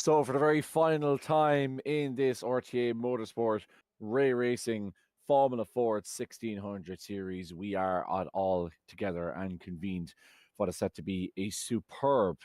So for the very final time in this RTA Motorsport Ray Racing Formula Ford 1600 series, we are all together and convened for what is set to be a superb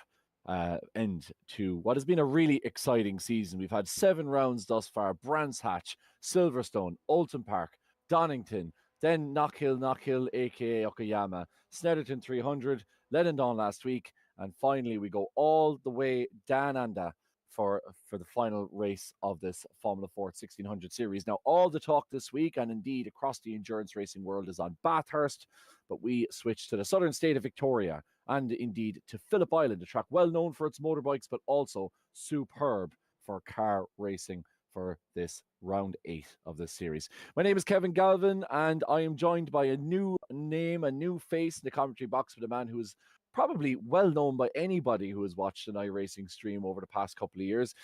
end to what has been a really exciting season. We've had 7 rounds thus far: Brands Hatch, Silverstone, Oulton Park, Donington, then Knockhill, aka Okayama, Snetterton 300, Lennon last week, and finally we go all the way down under for the final race of this Formula Ford 1600 series. Now, all the talk this week, and indeed across the endurance racing world, is on Bathurst, but we switch to the southern state of Victoria, and indeed to Phillip Island, a track well known for its motorbikes, but also superb for car racing for this round 8 of this series. My name is Kevin Galvin, and I am joined by a new name, a new face in the commentary box, with a man who is probably well known by anybody who has watched an iRacing stream over the past couple of years.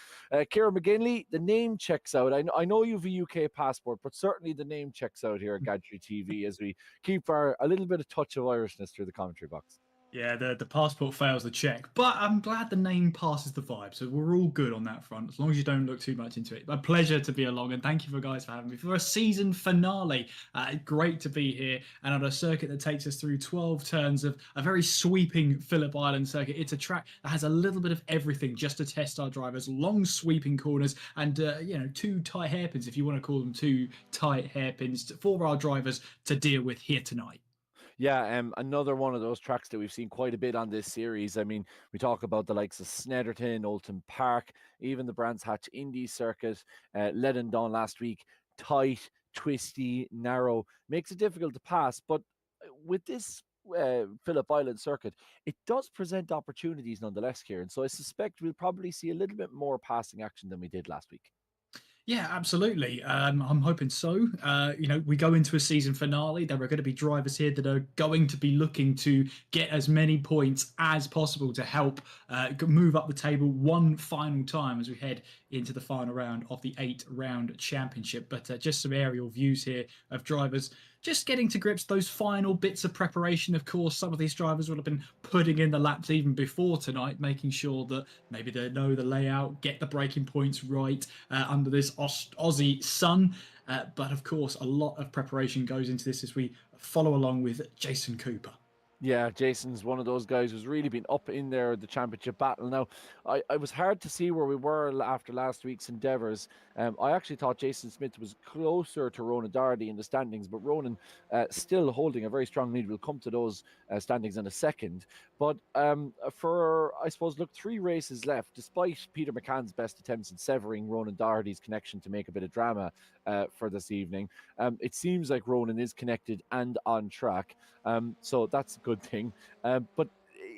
Ciara McGinley, the name checks out. I know you have a UK passport, but certainly the name checks out here at Gantry TV as we keep a little bit of touch of Irishness through the commentary box. Yeah, the passport fails the check, but I'm glad the name passes the vibe, so we're all good on that front, as long as you don't look too much into it. A pleasure to be along, and thank you guys for having me for a season finale. Great to be here, and on a circuit that takes us through 12 turns of a very sweeping Phillip Island circuit. It's a track that has a little bit of everything just to test our drivers. Long sweeping corners and 2 tight hairpins, if you want to call them 2 tight hairpins, for our drivers to deal with here tonight. Yeah, another one of those tracks that we've seen quite a bit on this series. I mean, we talk about the likes of Snetterton, Oulton Park, even the Brands Hatch Indy circuit, Leadendon last week. Tight, twisty, narrow, makes it difficult to pass. But with this Phillip Island circuit, it does present opportunities nonetheless here. And so I suspect we'll probably see a little bit more passing action than we did last week. Yeah, absolutely. I'm hoping so. We go into a season finale. There are going to be drivers here that are going to be looking to get as many points as possible to help move up the table one final time as we head into the final round of the 8-round championship. But just some aerial views here of drivers just getting to grips, those final bits of preparation. Of course, some of these drivers would have been putting in the laps even before tonight, making sure that maybe they know the layout, get the braking points right under this Aussie sun. But of course, a lot of preparation goes into this as we follow along with Jason Cooper. Yeah, Jason's one of those guys who's really been up in there, the championship battle. Now, I was hard to see where we were after last week's endeavours. I actually thought Jason Smith was closer to Ronan Doherty in the standings, but Ronan still holding a very strong lead. We'll come to those standings in a second. But for, I suppose, 3 races left, despite Peter McCann's best attempts in severing Ronan Doherty's connection to make a bit of drama for this evening, it seems like Ronan is connected and on track. So that's a good thing. But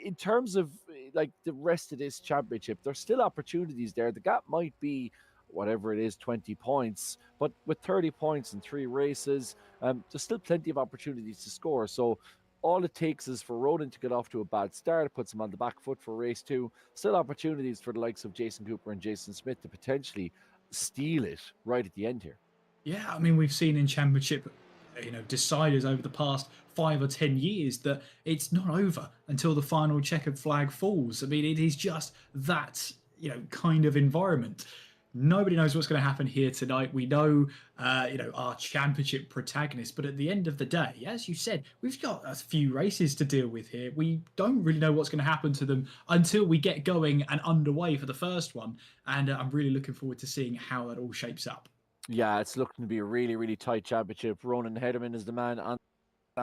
in terms of like the rest of this championship, there's still opportunities there. The gap might be whatever it is, 20 points, but with 30 points in 3 races, there's still plenty of opportunities to score. So all it takes is for Ronan to get off to a bad start. It puts him on the back foot for race 2. Still opportunities for the likes of Jason Cooper and Jason Smith to potentially steal it right at the end here. Yeah, I mean, we've seen in championship deciders over the past 5 or 10 years that it's not over until the final checkered flag falls. I mean, it is just that kind of environment. Nobody knows what's going to happen here tonight. We know our championship protagonist, but at the end of the day, as you said, we've got a few races to deal with here. We don't really know what's going to happen to them until we get going and underway for the first one, and I'm really looking forward to seeing how that all shapes up. Yeah, it's looking to be a really, really tight championship. Ronan Hederman is the man on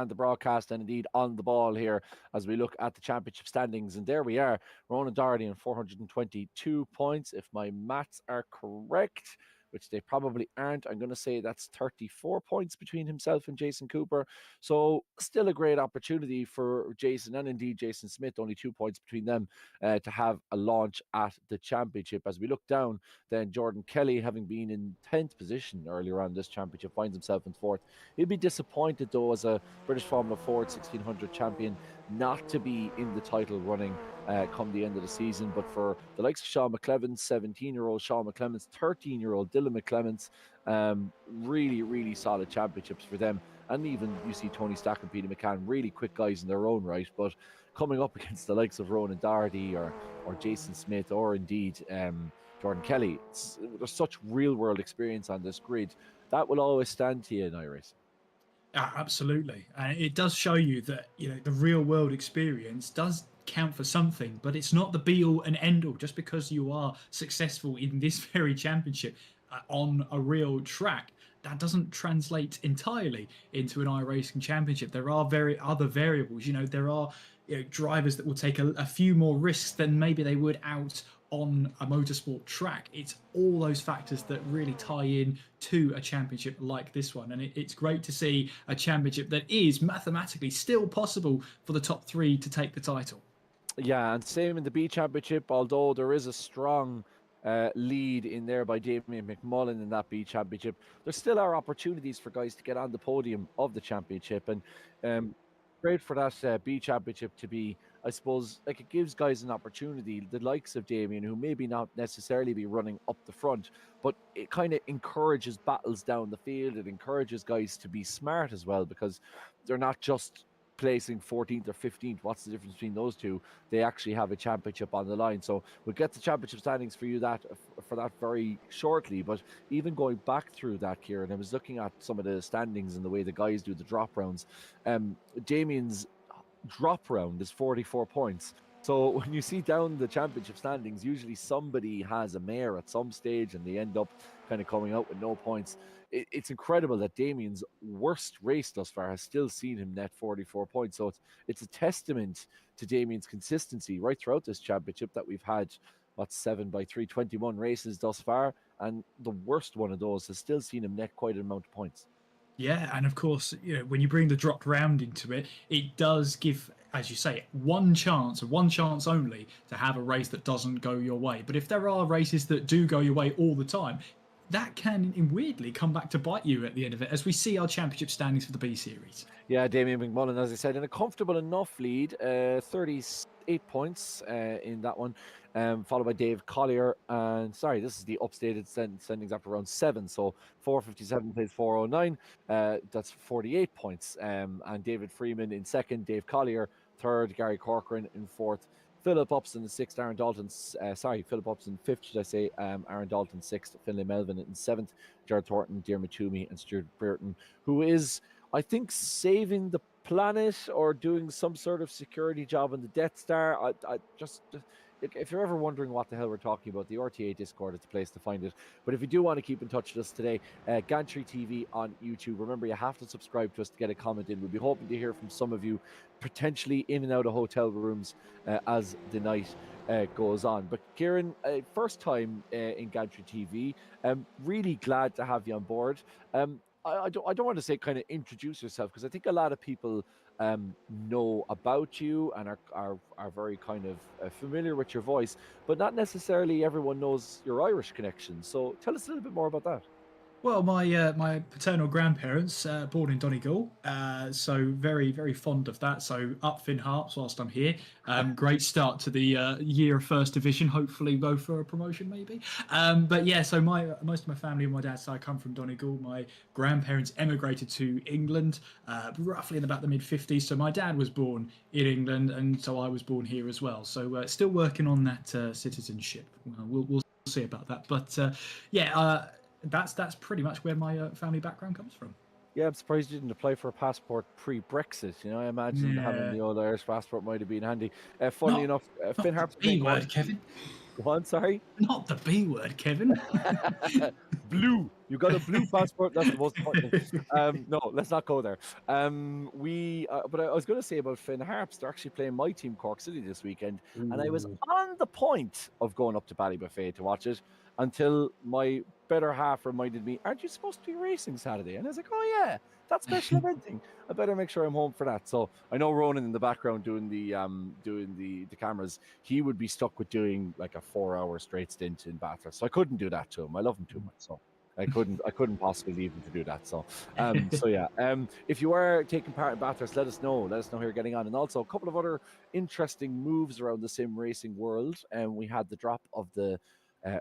the broadcast and indeed on the ball here as we look at the championship standings. And there we are, Ronan Doherty on 422 points, if my maths are correct, which they probably aren't. I'm going to say that's 34 points between himself and Jason Cooper. So still a great opportunity for Jason and indeed Jason Smith, only 2 points between them, to have a launch at the championship. As we look down, then Jordan Kelly, having been in 10th position earlier on this championship, finds himself in 4th. He'll be disappointed though, as a British Formula Ford 1600 champion, not to be in the title running come the end of the season. But for the likes of Sean McClevens, 17-year-old Sean McClemens, 13-year-old Dylan McClemens, really, really solid championships for them. And even you see Tony Stack and Peter McCann, really quick guys in their own right, but coming up against the likes of Ronan Doherty or Jason Smith, or indeed Jordan Kelly. There's such real world experience on this grid that will always stand to you in iRacing. Absolutely, and it does show you that the real world experience does count for something, but it's not the be all and end all. Just because you are successful in this very championship on a real track, that doesn't translate entirely into an iRacing championship. There are other variables. There are drivers that will take a few more risks than maybe they would out on a motorsport track. It's all those factors that really tie in to a championship like this one. And it's great to see a championship that is mathematically still possible for the top three to take the title. Yeah, and same in the B Championship, although there is a strong lead in there by Damien McMullen in that B Championship, there still are opportunities for guys to get on the podium of the championship. And great for that B Championship to be, I suppose, like it gives guys an opportunity, the likes of Damien, who maybe not necessarily be running up the front, but it kind of encourages battles down the field. It encourages guys to be smart as well, because they're not just placing 14th or 15th. What's the difference between those two? They actually have a championship on the line. So we'll get the championship standings for you for that very shortly. But even going back through that, Kieran, I was looking at some of the standings and the way the guys do the drop rounds. Damien's drop round is 44 points. So when you see down the championship standings, usually somebody has a mare at some stage and they end up kind of coming out with no points. It's incredible that Damien's worst race thus far has still seen him net 44 points. So it's a testament to Damien's consistency right throughout this championship that we've had, 7x3, 21 races thus far. And the worst one of those has still seen him net quite an amount of points. Yeah, and of course, when you bring the dropped round into it, it does give, as you say, one chance only to have a race that doesn't go your way. But if there are races that do go your way all the time, that can weirdly come back to bite you at the end of it, as we see our championship standings for the B Series. Yeah, Damien McMullen, as I said, in a comfortable enough lead, 38 points in that one, followed by Dave Collier. And sorry, this is the updated standings after round 7. So 457 plays 409. That's 48 points. And David Freeman in second, Dave Collier third, Gary Corcoran in fourth, Philip Upson in sixth, Aaron Dalton, Philip Upson fifth, should I say, Aaron Dalton sixth, Finlay Melvin in seventh, Jared Thornton, Diarmuid Toomey, and Stuart Burton, who is, I think, saving the planet or doing some sort of security job on the Death Star. I just if you're ever wondering what the hell we're talking about, the RTA Discord is the place to find it. But if you do want to keep in touch with us today, Gantry TV on YouTube. Remember, you have to subscribe to us to get a comment in. We'll be hoping to hear from some of you, potentially in and out of hotel rooms as the night goes on. But Kieran, first time in Gantry TV. Really glad to have you on board. I don't want to say kind of introduce yourself, because I think a lot of people know about you and are very kind of familiar with your voice, but not necessarily everyone knows your Irish connection. So tell us a little bit more about that. Well, my paternal grandparents born in Donegal, so very, very fond of that. So up Finn Harps whilst I'm here. Great start to the year of First Division. Hopefully go for a promotion maybe. But yeah, so most of my family on my dad's side come from Donegal. My grandparents emigrated to England roughly in about the mid-50s. So my dad was born in England, and so I was born here as well. So still working on that citizenship. We'll see about that. But yeah. That's pretty much where my family background comes from. Yeah, I'm surprised you didn't apply for a passport pre-Brexit. I imagine having the old Irish passport might have been handy. Funnily enough, Finn Harps. B word, Kevin. Go on, sorry. Not the B word, Kevin. Blue. You got a blue passport. That's the most important thing. No, let's not go there. But I was going to say about Finn Harps. They're actually playing my team, Cork City, this weekend, and I was on the point of going up to Ballybuffet to watch it until my better half reminded me, "Aren't you supposed to be racing Saturday?" And I was like, "Oh yeah, that's special eventing. I better make sure I'm home for that." So I know Ronan in the background doing the cameras. He would be stuck with doing like a 4-hour straight stint in Bathurst. So I couldn't do that to him. I love him too much. So I couldn't possibly leave him to do that. So so yeah. If you are taking part in Bathurst, let us know. Let us know how you're getting on. And also a couple of other interesting moves around the sim racing world. And we had the drop of the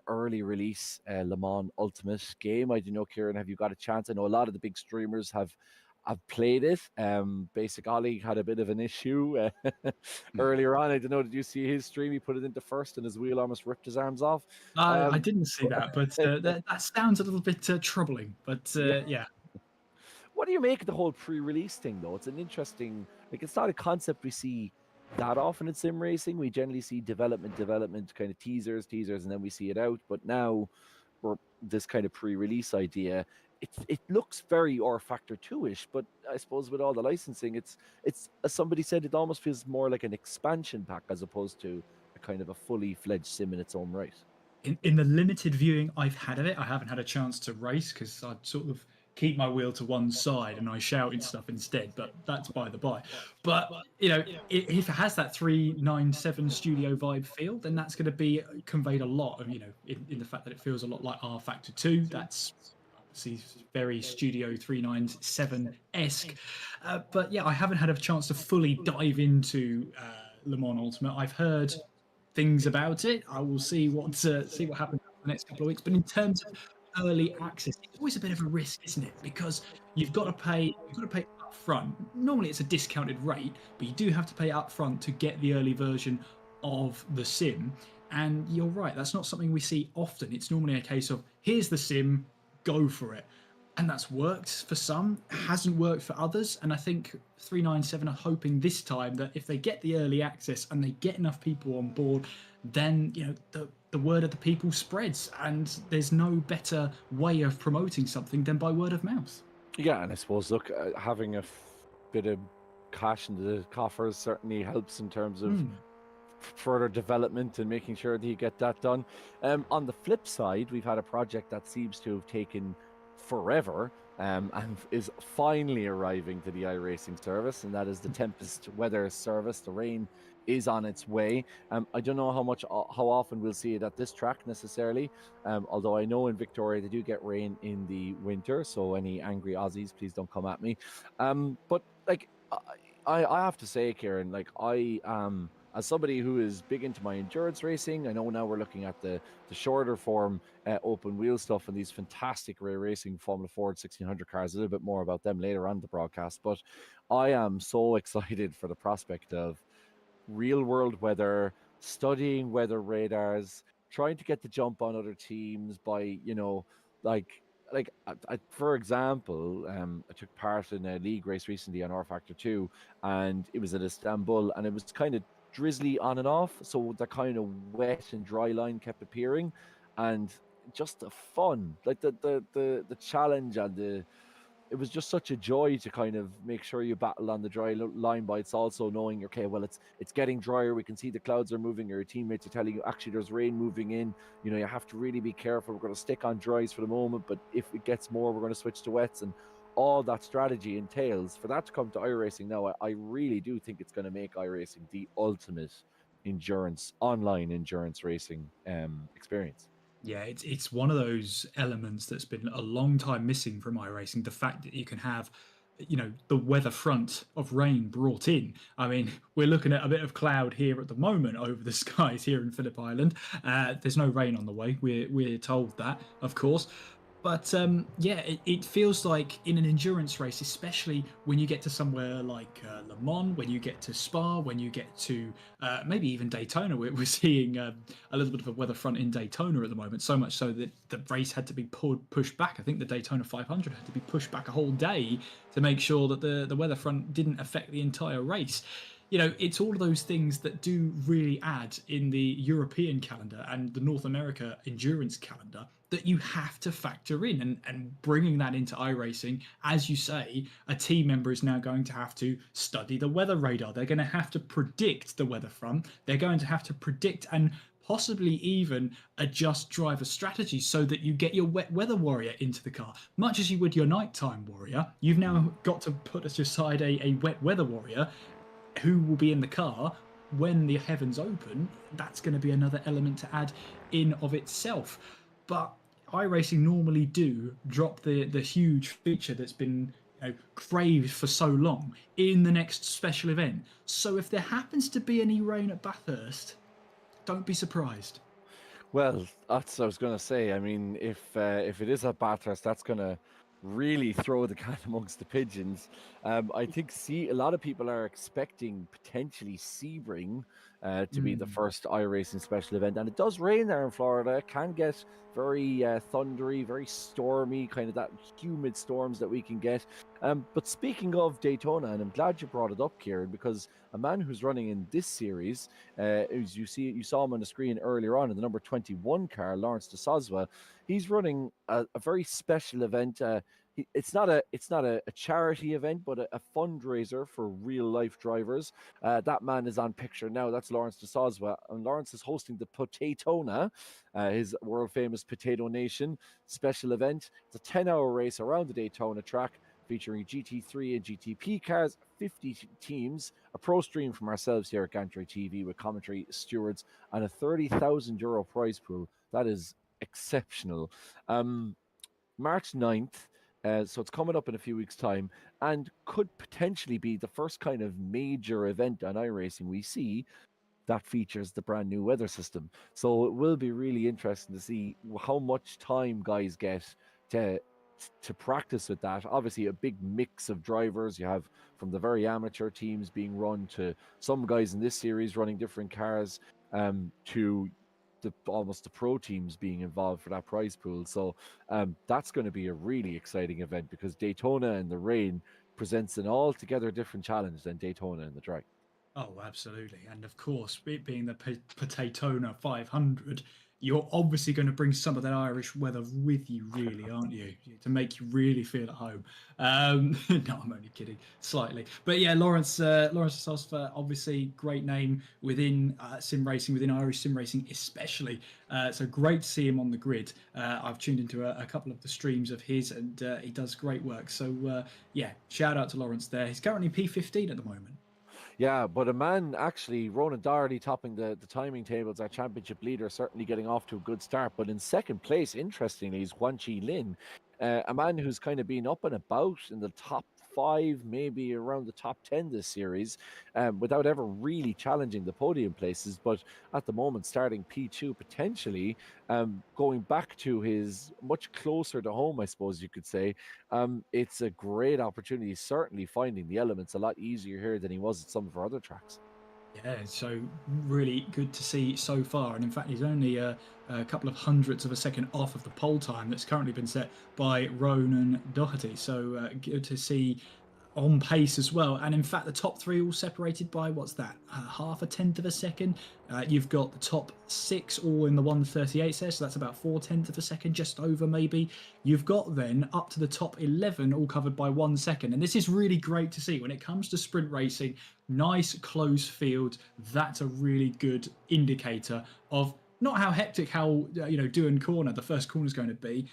early release Le Mans Ultimate game. I don't know, Kieran, have you got a chance? I know a lot of the big streamers have I've played it. Basic Ollie had a bit of an issue earlier on. I don't know. Did you see his stream? He put it into first, and his wheel almost ripped his arms off. I didn't see that, but that sounds a little bit troubling. But Yeah. yeah. What do you make of the whole pre-release thing, though? It's an interesting, like, it's not a concept we see that often in sim racing. We generally see development, kind of teasers, and then we see it out. But now, we're this kind of pre-release idea. It looks very R Factor 2-ish, but I suppose with all the licensing, it's as somebody said, it almost feels more like an expansion pack as opposed to a kind of a fully fledged sim in its own right. In the limited viewing I've had of it, I haven't had a chance to race because I sort of keep my wheel to one side and I shout and stuff instead. But that's by the by. But if it has that 397 studio vibe feel, then that's going to be conveyed a lot of in the fact that it feels a lot like R Factor 2. That's obviously very Studio 397 esque. But yeah, I haven't had a chance to fully dive into Le Mans Ultimate. I've heard things about it. I will see what happens in the next couple of weeks. But in terms of early access, it's always a bit of a risk, isn't it? Because you've got to pay up front. Normally it's a discounted rate, but you do have to pay up front to get the early version of the sim. And you're right, that's not something we see often. It's normally a case of here's the sim, go for it. And that's worked for some, hasn't worked for others. And I think 397 are hoping this time that if they get the early access and they get enough people on board, then the word of the people spreads, and there's no better way of promoting something than by word of mouth. Yeah, and I suppose having a bit of cash in the coffers certainly helps in terms of further development and making sure that you get that done. On the flip side, we've had a project that seems to have taken forever and is finally arriving to the iRacing service, and that is the Tempest weather service. The rain is on its way. I don't know how often we'll see it at this track necessarily, although I know in Victoria they do get rain in the winter, so any angry Aussies, please don't come at me. But like I have to say, Kieran, like I am, as somebody who is big into my endurance racing, I know now we're looking at the shorter form open wheel stuff and these fantastic racing Formula Ford 1600 cars. A little bit more about them later on the broadcast, but I am so excited for the prospect of real world weather, studying weather radars, trying to get the jump on other teams by, for example, I took part in a league race recently on R Factor 2, and it was at Istanbul, and it was kind of drizzly on and off, so the kind of wet and dry line kept appearing, and just the fun, like the challenge, and it was just such a joy to kind of make sure you battle on the dry line, but it's also knowing, okay, well, it's getting drier. We can see the clouds are moving. Your teammates are telling you, actually, there's rain moving in. You have to really be careful. We're going to stick on dries for the moment, but if it gets more, we're going to switch to wets. And all that strategy entails, for that to come to iRacing now, I really do think it's going to make iRacing the ultimate online endurance racing experience. Yeah, it's one of those elements that's been a long time missing from iRacing. The fact that you can have, the weather front of rain brought in. I mean, we're looking at a bit of cloud here at the moment over the skies here in Phillip Island. There's no rain on the way. We're told that, of course. But yeah, it feels like in an endurance race, especially when you get to somewhere like Le Mans, when you get to Spa, when you get to maybe even Daytona, we're seeing a little bit of a weather front in Daytona at the moment, so much so that the race had to be pushed back. I think the Daytona 500 had to be pushed back a whole day to make sure that the weather front didn't affect the entire race. It's all of those things that do really add in the European calendar and the North America endurance calendar that you have to factor in, and bringing that into iRacing, as you say, a team member is now going to have to study the weather radar. They're going to have to predict the weather front. They're going to have to predict and possibly even adjust driver strategy so that you get your wet weather warrior into the car. Much as you would your nighttime warrior, you've now got to put aside a wet weather warrior who will be in the car when the heavens open. That's going to be another element to add in of itself. But iRacing normally do drop the huge feature that's been craved for so long in the next special event. So if there happens to be any rain at Bathurst, don't be surprised. Well, that's what I was going to say. I mean, if it is at Bathurst, that's going to really throw the cat amongst the pigeons. I think a lot of people are expecting potentially Sebring to be the Mm. first iRacing special event, and it does rain there in Florida. It can get very thundery, very stormy, kind of that humid storms that we can get. But speaking of Daytona, and I'm glad you brought it up, Kieran, because a man who's running in this series, as you saw him on the screen earlier on in the number 21 car, Lawrence de Soswa. He's running a very special event. It's not a charity event, but a fundraiser for real life drivers. That man is on picture now. That's Lawrence de Soswa, and Lawrence is hosting the Potatona, his world famous Potato Nation special event. It's a 10-hour race around the Daytona track featuring GT3 and GTP cars, 50 teams, a pro stream from ourselves here at Gantry TV with commentary, stewards, and a €30,000 prize pool. That is exceptional. March 9th, so it's coming up in a few weeks' time, and could potentially be the first kind of major event on iRacing we see that features the brand new weather system. So it will be really interesting to see how much time guys get to to practice with that. Obviously, a big mix of drivers. You have from the very amateur teams being run to some guys in this series running different cars, to almost the pro teams being involved for that prize pool. So that's going to be a really exciting event because Daytona in the rain presents an altogether different challenge than Daytona in the dry. Oh, absolutely. And of course, it being the Potatona 500, you're obviously going to bring some of that Irish weather with you, really, aren't you? To make you really feel at home. No, I'm only kidding, slightly. But yeah, Lawrence Sosfer, obviously great name within sim racing, within Irish sim racing, especially. So great to see him on the grid. I've tuned into a couple of the streams of his, and he does great work. So yeah, shout out to Lawrence there. He's currently P15 at the moment. Yeah, but a man actually, Ronan Doherty topping the timing tables, our championship leader, certainly getting off to a good start. But in second place, interestingly, is Huan Chi Lin, a man who's kind of been up and about in the top five, maybe around the top 10 this series, without ever really challenging the podium places. But at the moment, starting P2 potentially, going back to his much closer to home, I suppose you could say. It's a great opportunity, certainly finding the elements a lot easier here than he was at some of our other tracks. Yeah, so really good to see so far. And in fact, he's only a couple of hundredths of a second off of the pole time that's currently been set by Ronan Doherty. So good to see on pace as well. And in fact, the top three all separated by what's that? Half a tenth of a second. You've got the top six all in the 138 there, so that's about 4/10 of a second, just over maybe. You've got then up to the top 11 all covered by 1 second. And this is really great to see when it comes to sprint racing. Nice close field. That's a really good indicator of not how hectic doing corner the first corner is going to be,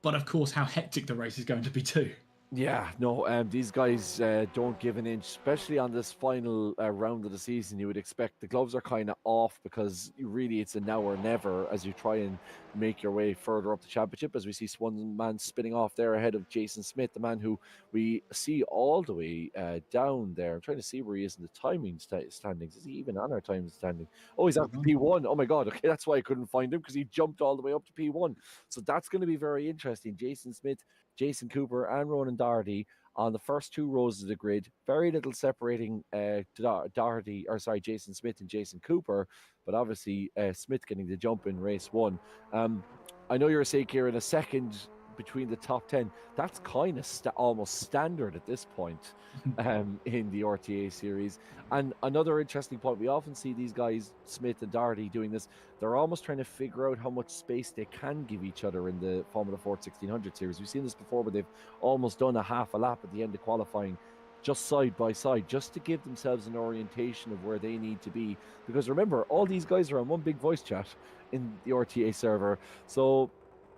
but of course how hectic the race is going to be too. Yeah, no, these guys don't give an inch, especially on this final round of the season. You would expect the gloves are kind of off because really it's a now or never as you try and make your way further up the championship. As we see one man spinning off there ahead of Jason Smith, the man who we see all the way down there. I'm trying to see where he is in the timing standings. Is he even on our timing standing? Oh, he's at P1. Oh my God. Okay, that's why I couldn't find him because he jumped all the way up to P1. So that's going to be very interesting. Jason Smith, Jason Cooper, and Ronan Doherty on the first two rows of the grid. Very little separating Jason Smith and Jason Cooper, but obviously Smith getting the jump in race one. I know you're saying here in a second between the top 10. That's kind of almost standard at this point in the RTA series. And another interesting point, we often see these guys, Smith and Doherty, doing this. They're almost trying to figure out how much space they can give each other in the Formula Ford 1600 series. We've seen this before, where they've almost done a half a lap at the end of qualifying, just side by side, just to give themselves an orientation of where they need to be. Because remember, all these guys are on one big voice chat in the RTA server. So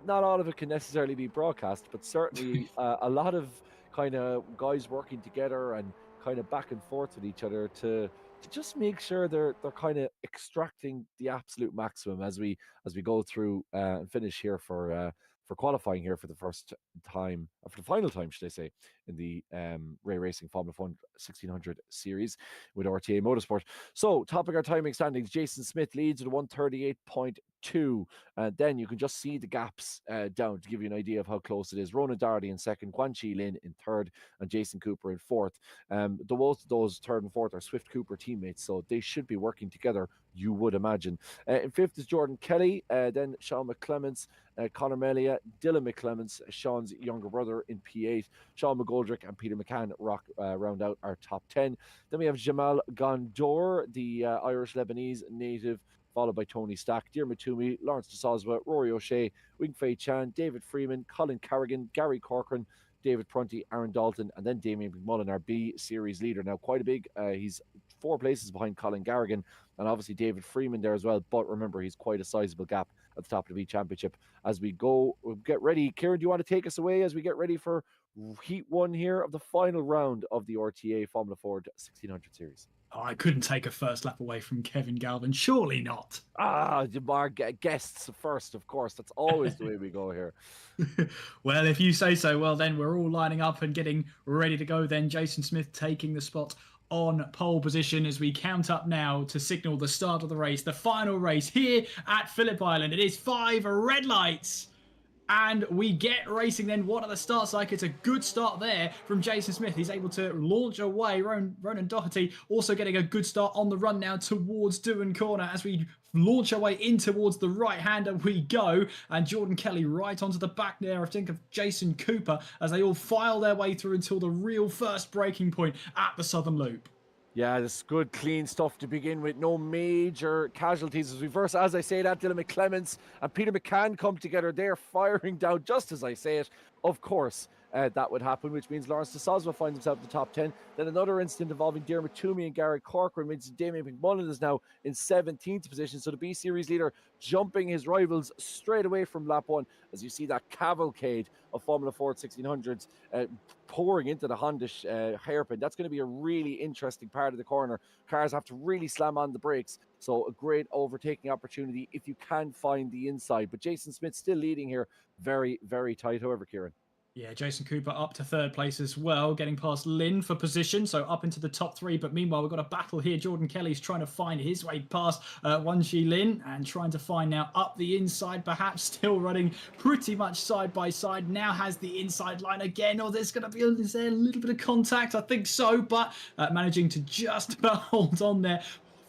not all of it can necessarily be broadcast, but certainly a lot of kind of guys working together and kind of back and forth with each other to just make sure they're kind of extracting the absolute maximum as we go through and finish here for qualifying here for the first time, or for the final time, should I say, in the Ray Racing Formula Fund 1600 series with RTA Motorsport. So, topping our timing standings, Jason Smith leads with a 2. Then you can just see the gaps down to give you an idea of how close it is. Ronan Darty in second, Guan Chi Lin in third, and Jason Cooper in fourth. Both of those third and fourth are Swift Cooper teammates, so they should be working together, you would imagine. In fifth is Jordan Kelly, then Sean McClements, Conor Melia, Dylan McClements, Sean's younger brother in P8, Sean McGoldrick and Peter McCann round out our top 10. Then we have Jamal Gondor, the Irish-Lebanese native, followed by Tony Stack, Diarmuid Toomey, Lawrence de Soswa, Rory O'Shea, Wing Fei Chan, David Freeman, Colin Carrigan, Gary Corcoran, David Prunty, Aaron Dalton, and then Damien McMullen, our B series leader. Now, quite a big, he's 4 places behind Colin Garrigan, and obviously David Freeman there as well. But remember, he's quite a sizable gap at the top of the B Championship. As we go, we'll get ready. Kieran, do you want to take us away as we get ready for Heat 1 here of the final round of the RTA Formula Ford 1600 Series? Oh, I couldn't take a first lap away from Kevin Galvin. Surely not. Our guests first, of course. That's always the way we go here. Well, if you say so, well, then we're all lining up and getting ready to go. Then Jason Smith taking the spot on pole position as we count up now to signal the start of the race, the final race here at Phillip Island. It is 5 red lights. And we get racing then. What are the starts like? It's a good start there from Jason Smith. He's able to launch away. Ronan Doherty also getting a good start on the run now towards Doohan Corner as we launch our way in towards the right-hander we go. And Jordan Kelly right onto the back there, I think, of Jason Cooper as they all file their way through until the real first braking point at the Southern Loop. Yeah, this is good, clean stuff to begin with. No major casualties as we first, as I say that, Dylan McClements and Peter McCann come together. They're firing down just as I say it. Of course, that would happen, which means Lawrence de Soswa finds himself in the top 10. Then another incident involving Diarmuid Toomey and Gary Corcoran means Damien McMullen is now in 17th position. So the B Series leader jumping his rivals straight away from lap 1 as you see that cavalcade of Formula Ford 1600s pouring into the Honda hairpin. That's going to be a really interesting part of the corner. Cars have to really slam on the brakes. So a great overtaking opportunity if you can find the inside. But Jason Smith still leading here. Very, very tight, however, Kieran. Yeah, Jason Cooper up to third place as well, getting past Lynn for position, so up into the top 3. But meanwhile, we've got a battle here. Jordan Kelly's trying to find his way past Guan Chi Lin and trying to find now up the inside, perhaps still running pretty much side by side. Now has the inside line again. Oh, there's going to be is there a little bit of contact? I think so, but managing to just hold on there.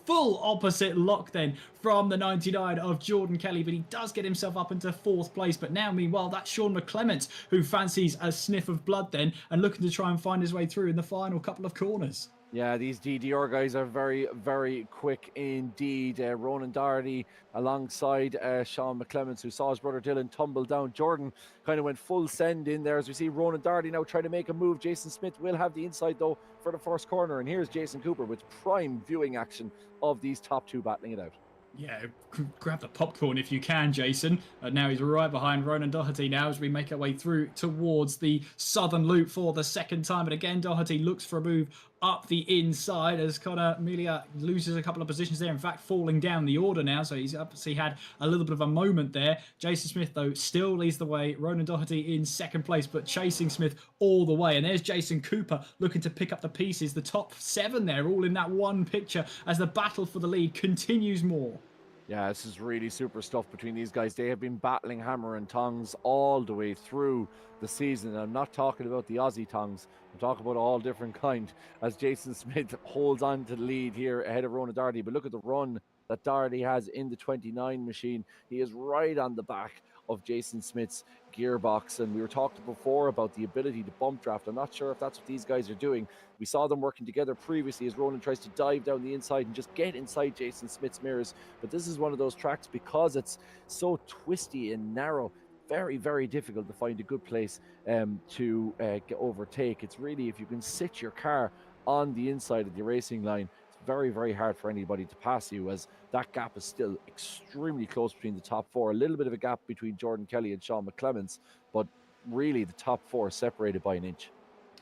Full opposite lock then from the 99 of Jordan Kelly, but he does get himself up into 4th place. But now, meanwhile, that's Sean McClements who fancies a sniff of blood then and looking to try and find his way through in the final couple of corners. Yeah, these DDR guys are very, very quick indeed. Ronan Doherty alongside Sean McClements, who saw his brother Dylan tumble down. Jordan kind of went full send in there as we see Ronan Doherty now trying to make a move. Jason Smith will have the inside though for the first corner. And here's Jason Cooper with prime viewing action of these top 2 battling it out. Yeah, grab the popcorn if you can, Jason. Now he's right behind Ronan Doherty now as we make our way through towards the Southern Loop for the second time. But again, Doherty looks for a move up the inside as Conor Melia loses a couple of positions there. In fact, falling down the order now. So he's obviously had a little bit of a moment there. Jason Smith, though, still leads the way. Ronan Doherty in 2nd place, but chasing Smith all the way. And there's Jason Cooper looking to pick up the pieces. The top 7 there, all in that one picture as the battle for the lead continues more. Yeah, this is really super stuff between these guys. They have been battling hammer and tongs all the way through the season. I'm not talking about the Aussie tongs. I'm talking about all different kind as Jason Smith holds on to the lead here ahead of Ronan Doherty. But look at the run that Doherty has in the 29 machine. He is right on the back of Jason Smith's gearbox, and we were talking before about the ability to bump draft. I'm not sure if that's what these guys are doing. We saw them working together previously as Ronan tries to dive down the inside and just get inside Jason Smith's mirrors. But this is one of those tracks, because it's so twisty and narrow, very, very difficult to find a good place to overtake. It's really, if you can sit your car on the inside of the racing line, it's very, very hard for anybody to pass you, as that gap is still extremely close between the top 4. A little bit of a gap between Jordan Kelly and Sean McClements, but really the top 4 separated by an inch.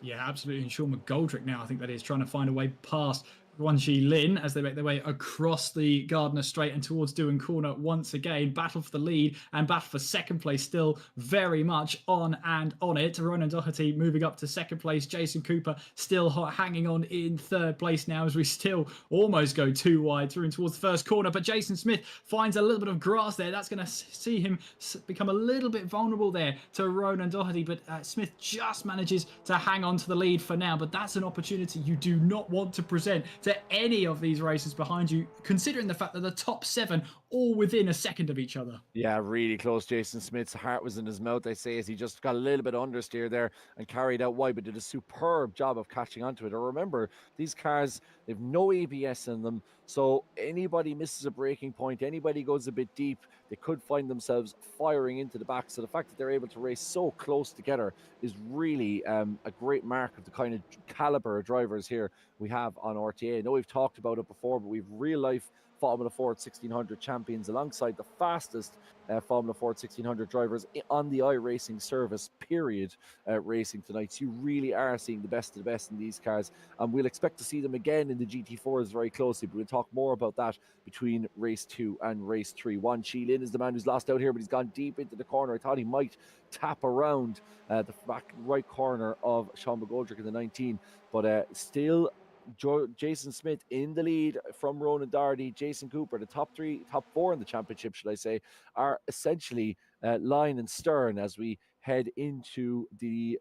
Yeah, absolutely. And Sean McGoldrick now, I think that is, trying to find a way past Guanxi Lin as they make their way across the Gardner Straight and towards Dewan Corner once again. Battle for the lead and battle for second place still very much on and on it. Ronan Doherty moving up to second place. Jason Cooper still hanging on in third place now as we still almost go too wide through and towards the first corner. But Jason Smith finds a little bit of grass there. That's going to see him become a little bit vulnerable there to Ronan Doherty. But Smith just manages to hang on to the lead for now. But that's an opportunity you do not want to present to any of these races behind you, considering the fact that the top 7 all within a second of each other. Yeah, really close. Jason Smith's heart was in his mouth, they say, as he just got a little bit understeer there and carried out wide, but did a superb job of catching onto it. Remember, these cars, they've no ABS in them, so anybody misses a braking point, anybody goes a bit deep, they could find themselves firing into the back. So the fact that they're able to race so close together is really a great mark of the kind of caliber of drivers here we have on RTA. I know we've talked about it before, but we've real life Formula Ford 1600 champions alongside the fastest Formula Ford 1600 drivers on the iRacing service, period, racing tonight. So you really are seeing the best of the best in these cars, and we'll expect to see them again in the GT4s very closely, but we'll talk more about that between race 2 and race 3. Guanxi Lin is the man who's lost out here, but he's gone deep into the corner. I thought he might tap around the back right corner of Sean McGoldrick in the 19, but still Jason Smith in the lead from Ronan Doherty. Jason Cooper, the top 4 in the championship, should I say, are essentially line and stern as we head into the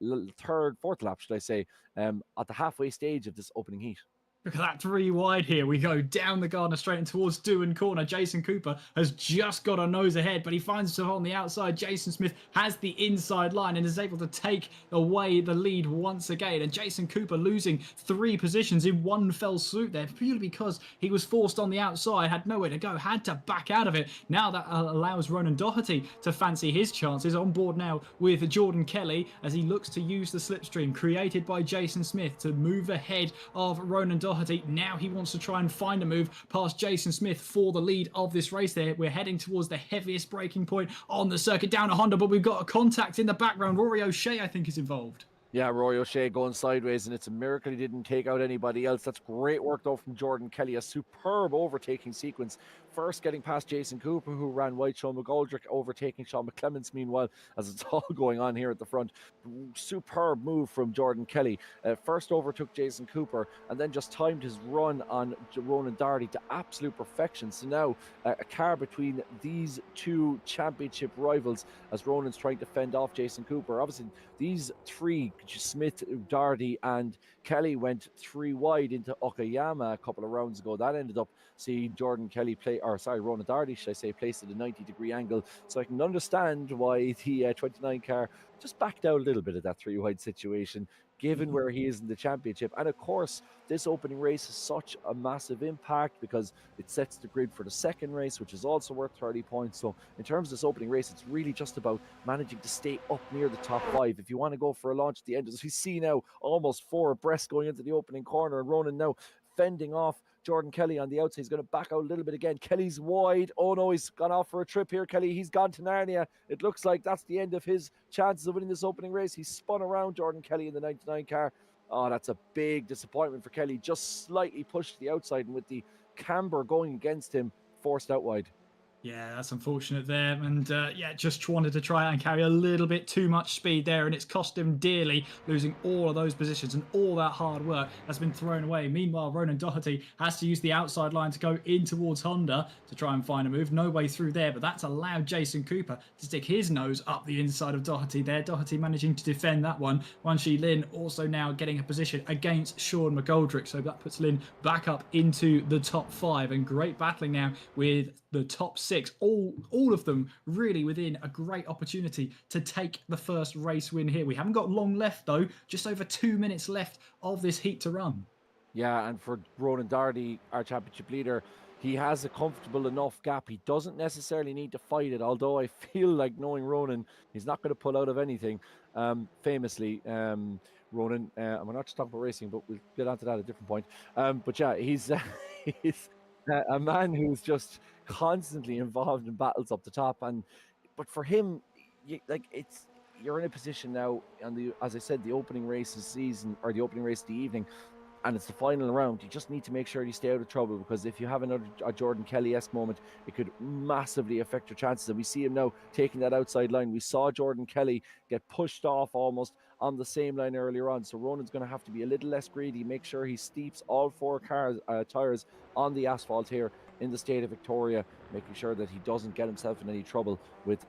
fourth lap, should I say, at the halfway stage of this opening heat. Look at that 3 wide here. We go down the Gardner Straight and towards Dewan Corner. Jason Cooper has just got a nose ahead, but he finds himself on the outside. Jason Smith has the inside line and is able to take away the lead once again. And Jason Cooper losing 3 positions in one fell swoop there, purely because he was forced on the outside, had nowhere to go, had to back out of it. Now that allows Ronan Doherty to fancy his chances. On board now with Jordan Kelly as he looks to use the slipstream created by Jason Smith to move ahead of Ronan Doherty. Now he wants to try and find a move past Jason Smith for the lead of this race there. We're heading towards the heaviest braking point on the circuit down at Honda, but we've got a contact in the background. Rory O'Shea, I think, is involved. Yeah, Rory O'Shea going sideways, and it's a miracle he didn't take out anybody else. That's great work, though, from Jordan Kelly. A superb overtaking sequence. First getting past Jason Cooper, who ran wide. Sean McGoldrick overtaking Sean McClements, meanwhile, as it's all going on here at the front. Superb move from Jordan Kelly. First overtook Jason Cooper, and then just timed his run on Ronan Doherty to absolute perfection. So now a car between these 2 championship rivals as Ronan's trying to fend off Jason Cooper. Obviously, these 3, Smith, Doherty and Kelly, went 3 wide into Okayama a couple of rounds ago. That ended up seeing Ronan Doherty, should I say, placed at a 90-degree angle. So I can understand why the 29 car just backed out a little bit of that 3 wide situation, given where he is in the championship. And of course, this opening race has such a massive impact because it sets the grid for the second race, which is also worth 30 points. So in terms of this opening race, it's really just about managing to stay up near the top 5 if you want to go for a launch at the end. As we see now, almost 4 abreast going into the opening corner, and Ronan now fending off Jordan Kelly on the outside. He's going to back out a little bit again. Kelly's wide. Oh no, he's gone off for a trip here, Kelly. He's gone to Narnia. It looks like that's the end of his chances of winning this opening race. He's spun around Jordan Kelly in the 99 car. Oh, that's a big disappointment for Kelly. Just slightly pushed to the outside, and with the camber going against him, forced out wide. Yeah, that's unfortunate there. And just wanted to try and carry a little bit too much speed there, and it's cost him dearly, losing all of those positions, and all that hard work has been thrown away. Meanwhile, Ronan Doherty has to use the outside line to go in towards Honda to try and find a move. No way through there, but that's allowed Jason Cooper to stick his nose up the inside of Doherty there. Doherty managing to defend that one. Guanxi Lin also now getting a position against Sean McGoldrick, so that puts Lin back up into the top 5, and great battling now with the top 6. All of them really within a great opportunity to take the first race win here. We haven't got long left though, just over 2 minutes left of this heat to run. Yeah, and for Ronan Doherty, our championship leader, he has a comfortable enough gap. He doesn't necessarily need to fight it, although I feel like, knowing Ronan, he's not going to pull out of anything. Famously, Ronan, and we're not just talking about racing, but we'll get onto that at a different point. But yeah, he's a man who's just constantly involved in battles up the top, but for him, you're in a position now, as I said, the opening race of the season, or the opening race of the evening, and it's the final round, you just need to make sure you stay out of trouble, because if you have another Jordan Kelly-esque moment, it could massively affect your chances. And we see him now taking that outside line. We saw Jordan Kelly get pushed off almost on the same line earlier on. So Ronan's going to have to be a little less greedy, make sure he steeps all four tires on the asphalt here in the state of Victoria, making sure that he doesn't get himself in any trouble with,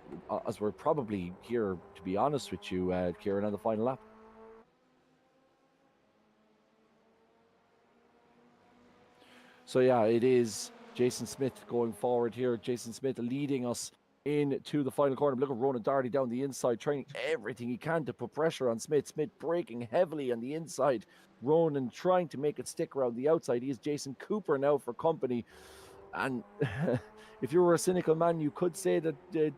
as we're probably here, to be honest with you, Kieran, on the final lap. So yeah, it is Jason Smith going forward here. Jason Smith leading us into the final corner. Look at Ronan Doherty down the inside, trying everything he can to put pressure on Smith. Smith braking heavily on the inside. Ronan trying to make it stick around the outside. He is Jason Cooper now for company. And if you were a cynical man, you could say that the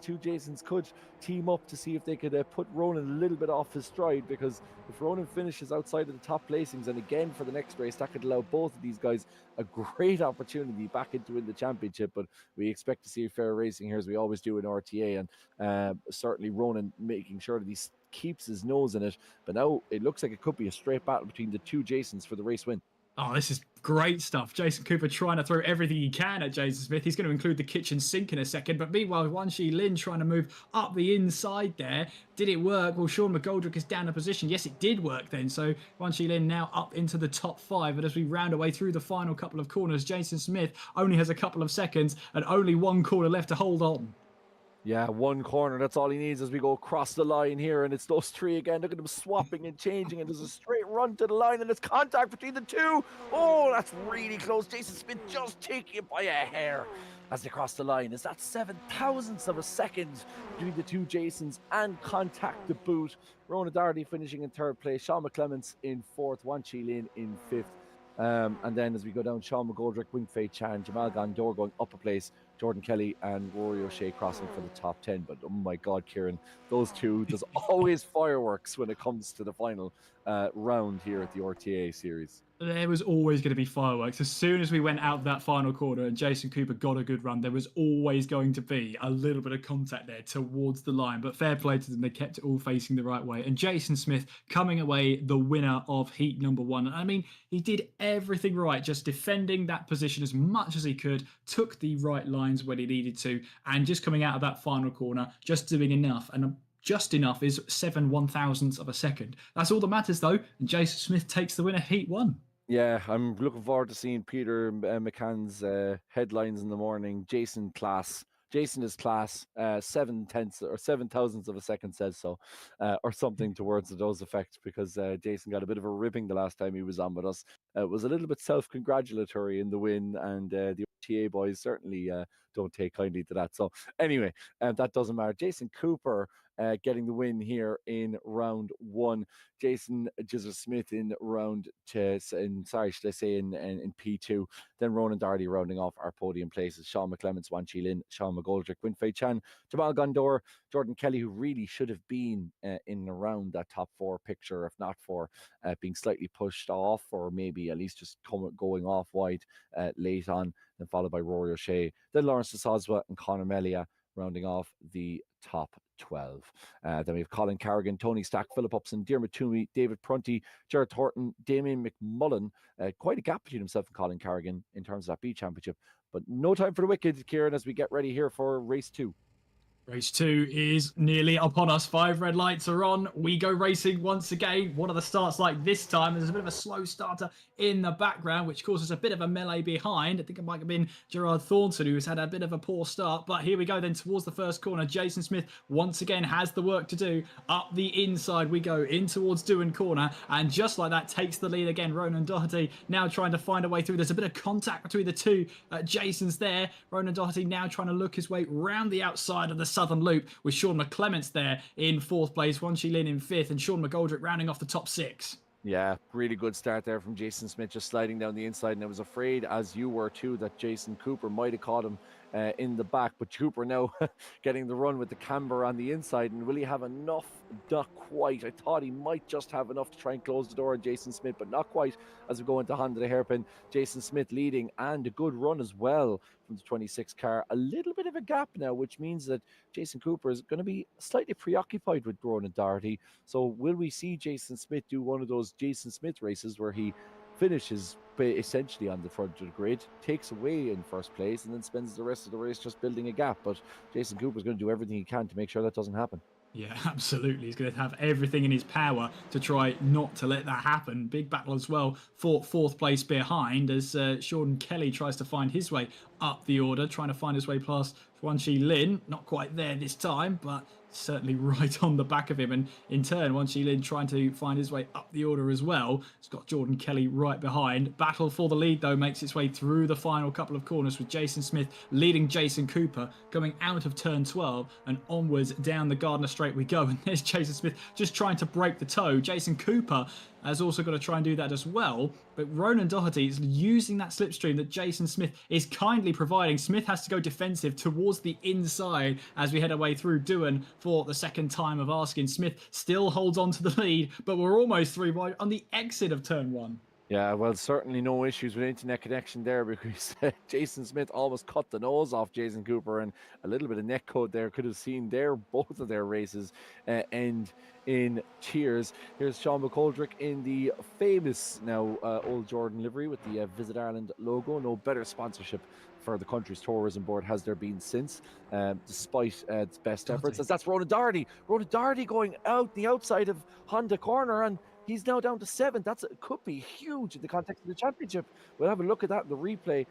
two Jasons could team up to see if they could put Ronan a little bit off his stride, because if Ronan finishes outside of the top placings, and again for the next race, that could allow both of these guys a great opportunity back into win the championship. But we expect to see fair racing here, as we always do in RTA, and certainly Ronan making sure that he keeps his nose in it. But now it looks like it could be a straight battle between the two Jasons for the race win. Oh, this is great stuff. Jason Cooper trying to throw everything he can at Jason Smith. He's going to include the kitchen sink in a second. But meanwhile, Wanshi Lin trying to move up the inside there. Did it work? Well, Sean McGoldrick is down a position. Yes, it did work then. So Wanshi Lin now up into the top 5. But as we round away through the final couple of corners, Jason Smith only has a couple of seconds and only one corner left to hold on. Yeah, one corner, that's all he needs as we go across the line here, and it's those three again. Look at them swapping and changing, and there's a straight run to the line, and it's contact between the two. Oh, that's really close. Jason Smith just taking it by a hair as they cross the line. Is that 7,000ths of a second between the two Jasons, and contact to boot. Ronan Doherty finishing in 3rd place, Sean McClements in 4th, Wanshi Lin in 5th. And then as we go down, Sean McGoldrick, Wing Fei Chan, Jamal Gondor going up a place, Jordan Kelly and Rory O'Shea crossing for the top 10. But oh my God, Kieran, those two, there's always fireworks when it comes to the final round here at the RTA series. There was always going to be fireworks. As soon as we went out that final corner and Jason Cooper got a good run, there was always going to be a little bit of contact there towards the line. But fair play to them, they kept it all facing the right way. And Jason Smith coming away the winner of heat number 1. I mean, he did everything right, just defending that position as much as he could, took the right lines when he needed to, and just coming out of that final corner, just doing enough. And just enough is 7/1000ths of a second. That's all that matters, though. And Jason Smith takes the win of heat 1. Yeah, I'm looking forward to seeing Peter McCann's headlines in the morning. Jason class. Jason is class. 7/10ths or 7,000ths of a second says so, or something towards those effects, because Jason got a bit of a ripping the last time he was on with us. It was a little bit self-congratulatory in the win, and the RTA boys certainly don't take kindly to that. So anyway, that doesn't matter. Jason Cooper getting the win here in round 1. Jason Jizzle Smith in round 2, in P2. Then Ronan Doherty rounding off our podium places. Sean McClements, Wanshi Lin, Sean McGoldrick, Wing Fei Chan, Jamal Gondor, Jordan Kelly, who really should have been in and around that top 4 picture, if not for being slightly pushed off, or maybe at least just going off wide late on, then followed by Rory O'Shea. Then Lawrence de Soswa and Conor Melia rounding off the top 12. Then we have Colin Carrigan, Tony Stack, Philip Upson, Diarmuid Toomey, David Prunty, Jared Thornton, Damien McMullen. Quite a gap between himself and Colin Carrigan in terms of that B championship. But no time for the wicked, Kieran, as we get ready here for race 2. Race 2 is nearly upon us. 5 red lights are on. We go racing once again. What are the starts like this time? There's a bit of a slow starter in the background, which causes a bit of a melee behind. I think it might have been Gerard Thornton, who's had a bit of a poor start. But here we go then towards the first corner. Jason Smith once again has the work to do. Up the inside we go, in towards Doohan Corner. And just like that, takes the lead again. Ronan Doherty now trying to find a way through. There's a bit of contact between the two Jasons there. Ronan Doherty now trying to look his way round the outside of the Southern Loop, with Sean McClements there in 4th place, Wanshi Lin in 5th, and Sean McGoldrick rounding off the top 6. Yeah, really good start there from Jason Smith, just sliding down the inside. And I was afraid, as you were too, that Jason Cooper might have caught him in the back. But Cooper now getting the run with the camber on the inside. And will he have enough? Not quite. I thought he might just have enough to try and close the door on Jason Smith, but not quite as we go into Honda the hairpin. Jason Smith leading, and a good run as well from the 26 car. A little bit of a gap now, which means that Jason Cooper is going to be slightly preoccupied with Ronan Doherty. So will we see Jason Smith do one of those Jason Smith races where he finishes essentially on the front of the grid, takes away in first place, and then spends the rest of the race just building a gap. But Jason Cooper's going to do everything he can to make sure that doesn't happen. Yeah, absolutely. He's going to have everything in his power to try not to let that happen. Big battle as well for fourth place behind as Sean Kelly tries to find his way up the order, trying to find his way past Xuan Shi Lin. Not quite there this time, but certainly right on the back of him. And in turn, Xuan Shi Lin trying to find his way up the order as well. It's got Jordan Kelly right behind. Battle for the lead, though, makes its way through the final couple of corners with Jason Smith leading Jason Cooper, coming out of turn 12 and onwards down the Gardner Straight we go. And there's Jason Smith just trying to break the toe. Jason Cooper has also got to try and do that as well. But Ronan Doherty is using that slipstream that Jason Smith is kindly providing. Smith has to go defensive towards the inside as we head our way through Doohan for the second time of asking. Smith still holds on to the lead, but we're almost 3 wide on the exit of turn 1. Yeah, well, certainly no issues with internet connection there, because Jason Smith almost cut the nose off Jason Cooper, and a little bit of neck code there could have seen both of their races end in tears. Here's Sean McGoldrick in the famous now Old Jordan livery with the Visit Ireland logo. No better sponsorship for the country's tourism board has there been since, despite its best efforts. As that's Ronan Doherty. Ronan Doherty going out the outside of Honda corner, and he's now down to 7th. It could be huge in the context of the championship. We'll have a look at that in the replay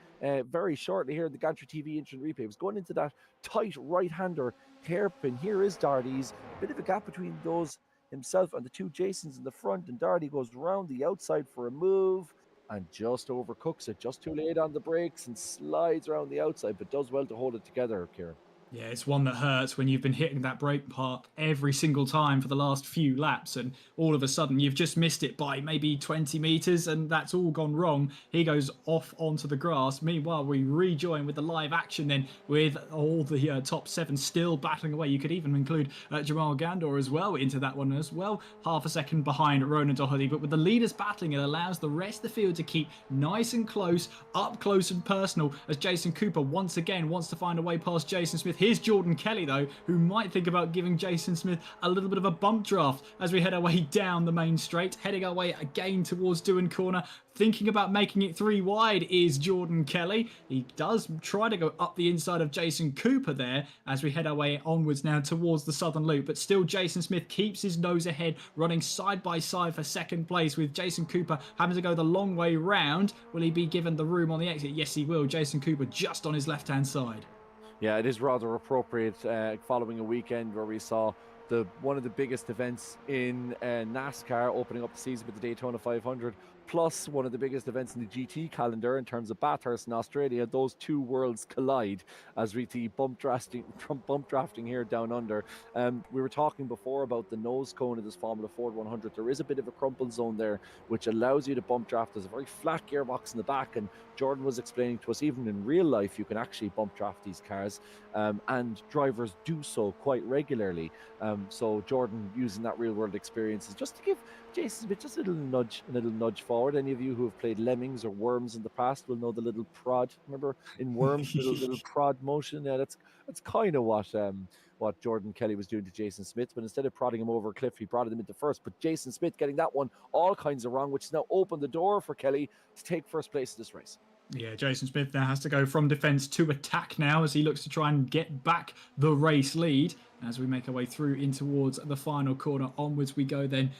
very shortly here in the Gantry TV instant replay. It was going into that tight right-hander hairpin. Here is Doherty's. A bit of a gap between those himself and the two Jasons in the front, and Doherty goes round the outside for a move and just overcooks it. Just too late on the brakes and slides around the outside, but does well to hold it together, Kieran. Yeah, it's one that hurts when you've been hitting that brake part every single time for the last few laps, and all of a sudden you've just missed it by maybe 20 meters, and that's all gone wrong. He goes off onto the grass. Meanwhile, we rejoin with the live action then, with all the top 7 still battling away. You could even include Jamal Gandor as well into that one as well. Half a second behind Ronan Doherty, but with the leaders battling, it allows the rest of the field to keep nice and close, up close and personal, as Jason Cooper once again wants to find a way past Jason Smith. Here's Jordan Kelly, though, who might think about giving Jason Smith a little bit of a bump draft as we head our way down the main straight, heading our way again towards Doohan Corner. Thinking about making it 3 wide is Jordan Kelly. He does try to go up the inside of Jason Cooper there as we head our way onwards now towards the southern loop, but still Jason Smith keeps his nose ahead, running side by side for second place, with Jason Cooper having to go the long way round. Will he be given the room on the exit? Yes, he will. Jason Cooper just on his left-hand side. Yeah, it is rather appropriate following a weekend where we saw one of the biggest events in NASCAR opening up the season with the Daytona 500, plus one of the biggest events in the GT calendar in terms of Bathurst in Australia. Those two worlds collide as we see bump drafting here down under. We were talking before about the nose cone of this Formula Ford 100. There is a bit of a crumple zone there, which allows you to bump draft. There's a very flat gearbox in the back, and Jordan was explaining to us, even in real life, you can actually bump draft these cars, and drivers do so quite regularly. So Jordan using that real world experience is just to give Jason Smith just a little nudge forward. Any of you who have played Lemmings or Worms in the past will know the little prod. Remember in Worms, little prod motion? Yeah, that's kind of what Jordan Kelly was doing to Jason Smith, but instead of prodding him over a cliff, he prodded him into first. But Jason Smith getting that one all kinds of wrong, which has now opened the door for Kelly to take first place in this race. Yeah, Jason Smith now has to go from defence to attack now as he looks to try and get back the race lead. As we make our way through in towards the final corner, onwards we go then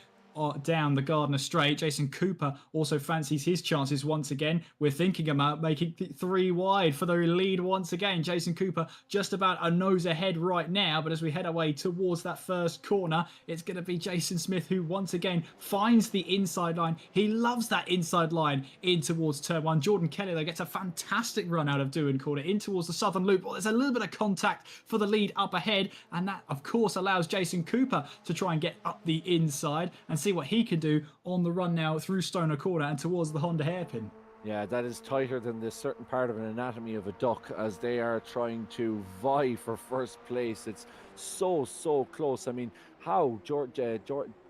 down the Gardner Straight. Jason Cooper also fancies his chances once again. We're thinking about making 3 wide for the lead once again. Jason Cooper just about a nose ahead right now, but as we head our way towards that first corner, it's going to be Jason Smith who once again finds the inside line. He loves that inside line in towards turn 1. Jordan Kelly, though, gets a fantastic run out of Doohan Corner in towards the southern loop. Well, there's a little bit of contact for the lead up ahead, and that, of course, allows Jason Cooper to try and get up the inside and see what he can do on the run now through Stoner Corner and towards the Honda hairpin. Yeah, that is tighter than the certain part of an anatomy of a duck as they are trying to vie for first place. It's so close. I mean, how Jordan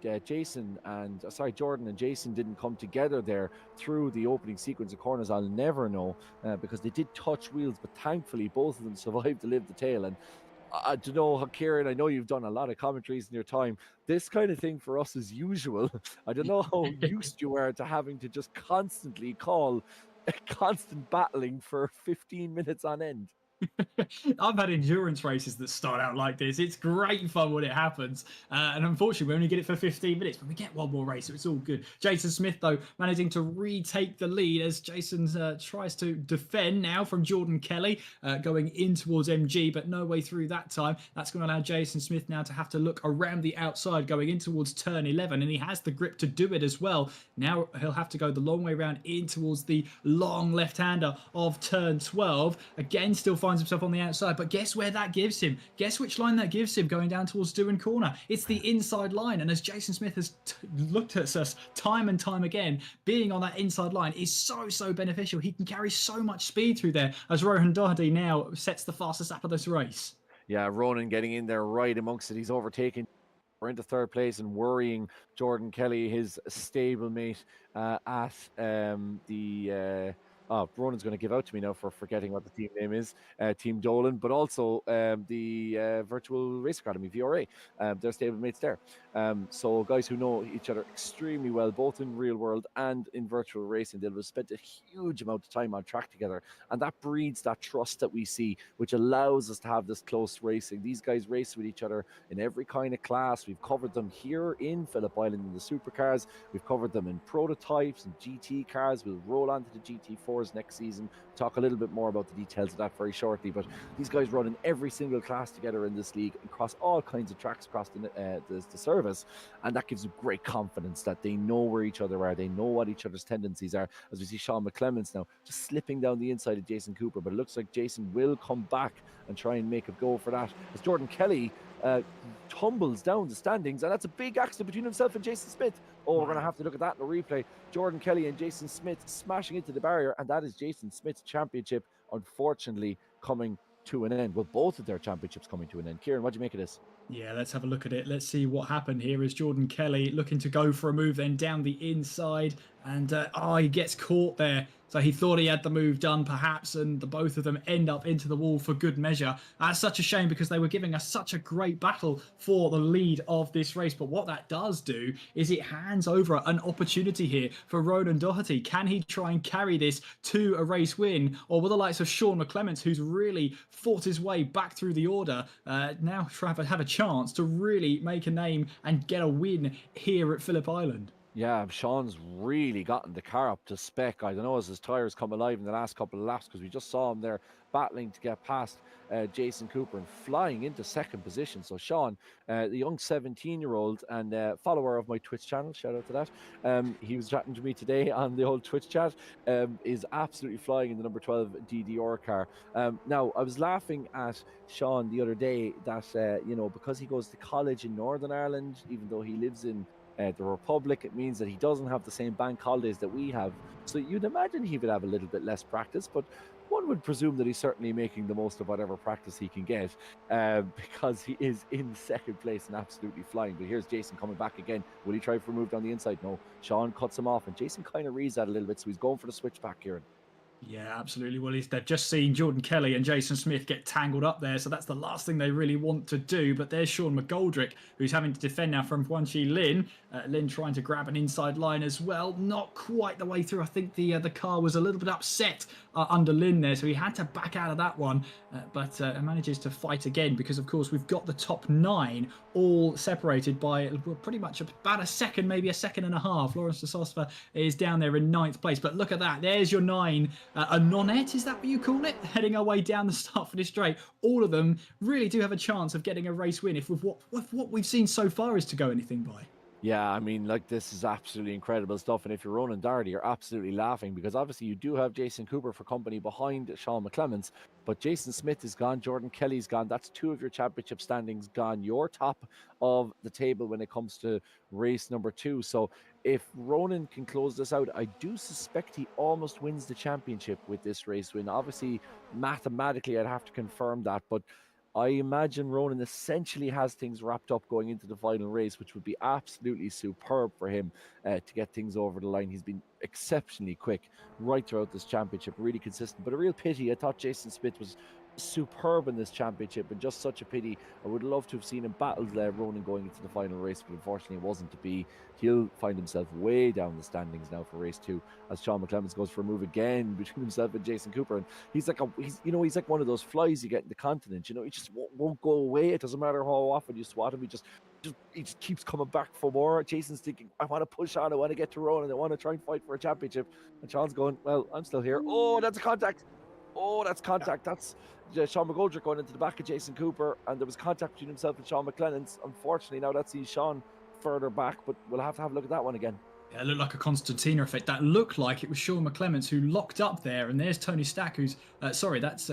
and Jason didn't come together there through the opening sequence of corners, I'll never know, because they did touch wheels, but thankfully both of them survived to live the tail. And I don't know, Kieran, I know you've done a lot of commentaries in your time. This kind of thing for us is usual. I don't know how used you are to having to just constantly call constant battling for 15 minutes on end. I've had endurance races that start out like this. It's great fun when it happens. And unfortunately, we only get it for 15 minutes, but we get one more race, so it's all good. Jason Smith, though, managing to retake the lead as Jason tries to defend now from Jordan Kelly, going in towards MG, but no way through that time. That's going to allow Jason Smith now to have to look around the outside, going in towards turn 11, and he has the grip to do it as well. Now he'll have to go the long way around in towards the long left-hander of turn 12. Again, still finds himself on the outside, but guess where that gives him? Guess which line that gives him going down towards Doohan Corner? It's the inside line, and as Jason Smith has looked at us time and time again, being on that inside line is so beneficial. He can carry so much speed through there as Rohan Doherty now sets the fastest lap of this race. Yeah, Ronan getting in there right amongst it. He's overtaking. We're into third place and worrying Jordan Kelly, his stablemate at the. Ronan's going to give out to me now for forgetting what the team name is, Team Dolan, but also the Virtual Race Academy, VRA. They're stablemates there. So guys who know each other extremely well, both in real world and in virtual racing, they'll have spent a huge amount of time on track together. And that breeds that trust that we see, which allows us to have this close racing. These guys race with each other in every kind of class. We've covered them here in Phillip Island in the supercars. We've covered them in prototypes and GT cars. We'll roll on to the GT4s next season. Talk a little bit more about the details of that very shortly. But these guys run in every single class together in this league across all kinds of tracks across the service, and that gives them great confidence that they know where each other are. They know what each other's tendencies are. As we see Sean McClements now just slipping down the inside of Jason Cooper, but it looks like Jason will come back and try and make a go for that as Jordan Kelly tumbles down the standings, and that's a big accident between himself and Jason Smith. We're going to have to look at that in a replay. Jordan Kelly and Jason Smith smashing into the barrier, and that is Jason Smith's championship, unfortunately, coming to an end. Well, both of their championships coming to an end. Kieran, what do you make of this? Yeah, let's have a look at it. Let's see what happened here as Jordan Kelly looking to go for a move then down the inside, and he gets caught there. So he thought he had the move done perhaps, and the both of them end up into the wall for good measure. That's such a shame because they were giving us such a great battle for the lead of this race. But what that does do is it hands over an opportunity here for Ronan Doherty. Can he try and carry this to a race win? Or will the likes of Sean McClements, who's really fought his way back through the order, now have a chance to really make a name and get a win here at Phillip Island? Yeah, Sean's really gotten the car up to spec. I don't know, as his tyres come alive in the last couple of laps, because we just saw him there battling to get past Jason Cooper and flying into second position. So Sean, the young 17-year-old and follower of my Twitch channel, shout out to that, he was chatting to me today on the old Twitch chat, is absolutely flying in the number 12 DDR car. Now, I was laughing at Sean the other day that, because he goes to college in Northern Ireland, even though he lives in the Republic, it means that he doesn't have the same bank holidays that we have. So you'd imagine he would have a little bit less practice, but one would presume that he's certainly making the most of whatever practice he can get, because he is in second place and absolutely flying. But here's Jason coming back again. Will he try for a move down the inside? No. Sean cuts him off, and Jason kind of reads that a little bit, so he's going for the switchback here. Yeah, absolutely. Well, they've just seen Jordan Kelly and Jason Smith get tangled up there, so that's the last thing they really want to do. But there's Sean McGoldrick, who's having to defend now from Guanxi Lin. Lin trying to grab an inside line as well. Not quite the way through. I think the car was a little bit upset under Lin there, so he had to back out of that one. But manages to fight again because, of course, we've got the top 9 all separated by pretty much about a second, maybe a second and a half. Lawrence de Sosva is down there in 9th place. But look at that. There's your 9. A nonette, is that what you call it? Heading our way down the start for this straight. All of them really do have a chance of getting a race win if what we've seen so far is to go anything by. Yeah, I mean, this is absolutely incredible stuff. And if you're Ronan Doherty, you're absolutely laughing because obviously you do have Jason Cooper for company behind Sean McClements, but Jason Smith is gone, Jordan Kelly's gone. That's 2 of your championship standings gone. You're top of the table when it comes to race number 2. So if Ronan can close this out, I do suspect he almost wins the championship with this race win. Obviously, mathematically, I'd have to confirm that, but I imagine Ronan essentially has things wrapped up going into the final race, which would be absolutely superb for him to get things over the line. He's been exceptionally quick right throughout this championship, really consistent, but a real pity. I thought Jason Smith was superb in this championship, and just such a pity. I would love to have seen him battle Ronan going into the final race, but unfortunately it wasn't to be. He'll find himself way down the standings now for race 2 as Sean McClemens goes for a move again between himself and Jason Cooper, and he's like one of those flies you get in the continent. He just won't go away. It doesn't matter how often you swat him. He just keeps coming back for more. Jason's thinking, I want to push on, I want to get to Ronan, I want to try and fight for a championship, and Sean's going, well, I'm still here. Oh, that's a contact. Oh, that's contact. That's Sean McGoldrick going into the back of Jason Cooper, and there was contact between himself and Sean McClellan's. Unfortunately, now that sees Sean further back, but we'll have to have a look at that one again. It looked like a Constantina effect. That looked like it was Sean McClements who locked up there, and there's Tony Stack, who's that's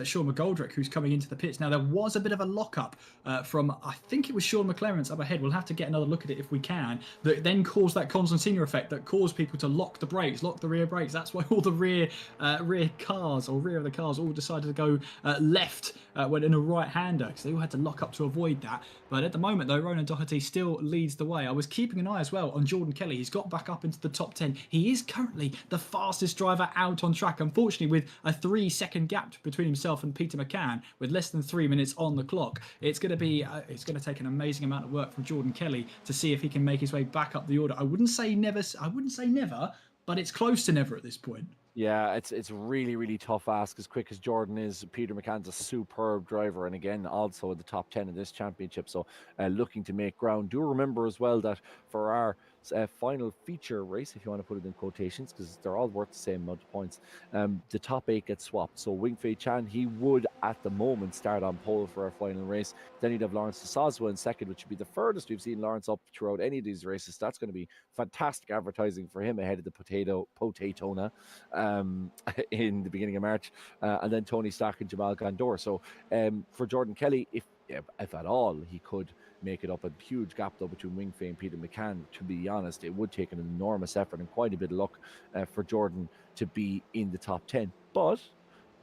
Sean McGoldrick who's coming into the pits. Now there was a bit of a lockup from, I think it was Sean McClements up ahead. We'll have to get another look at it if we can. That then caused that Constantina effect that caused people to lock the brakes, lock the rear brakes. That's why all the rear of the cars all decided to go left when in a right-hander, because they all had to lock up to avoid that. But at the moment though, Ronan Doherty still leads the way. I was keeping an eye as well on Jordan Kelly. He's got back up into the top 10. He is currently the fastest driver out on track, unfortunately with a 3-second gap between himself and Peter McCann with less than 3 minutes on the clock. It's going to take an amazing amount of work from Jordan Kelly to see if he can make his way back up the order. I wouldn't say never, but it's close to never at this point. Yeah, it's really, really tough ask. As quick as Jordan is, Peter McCann's a superb driver, and again, also in the top 10 in this championship. So looking to make ground. Do remember as well that for our final feature race, if you want to put it in quotations, because they're all worth the same amount of points, the top 8 get swapped. So Wing-Fei Chan, he would at the moment start on pole for our final race. Then you'd have Lawrence Soswa in second, which would be the furthest we've seen Lawrence up throughout any of these races. That's going to be fantastic advertising for him ahead of the Potatona in the beginning of March, and then Tony Stack and Jamal Gandor. So for Jordan Kelly, if at all he could make it up, a huge gap though between Wing-Fei and Peter McCann. To be honest, it would take an enormous effort and quite a bit of luck for Jordan to be in the top 10. But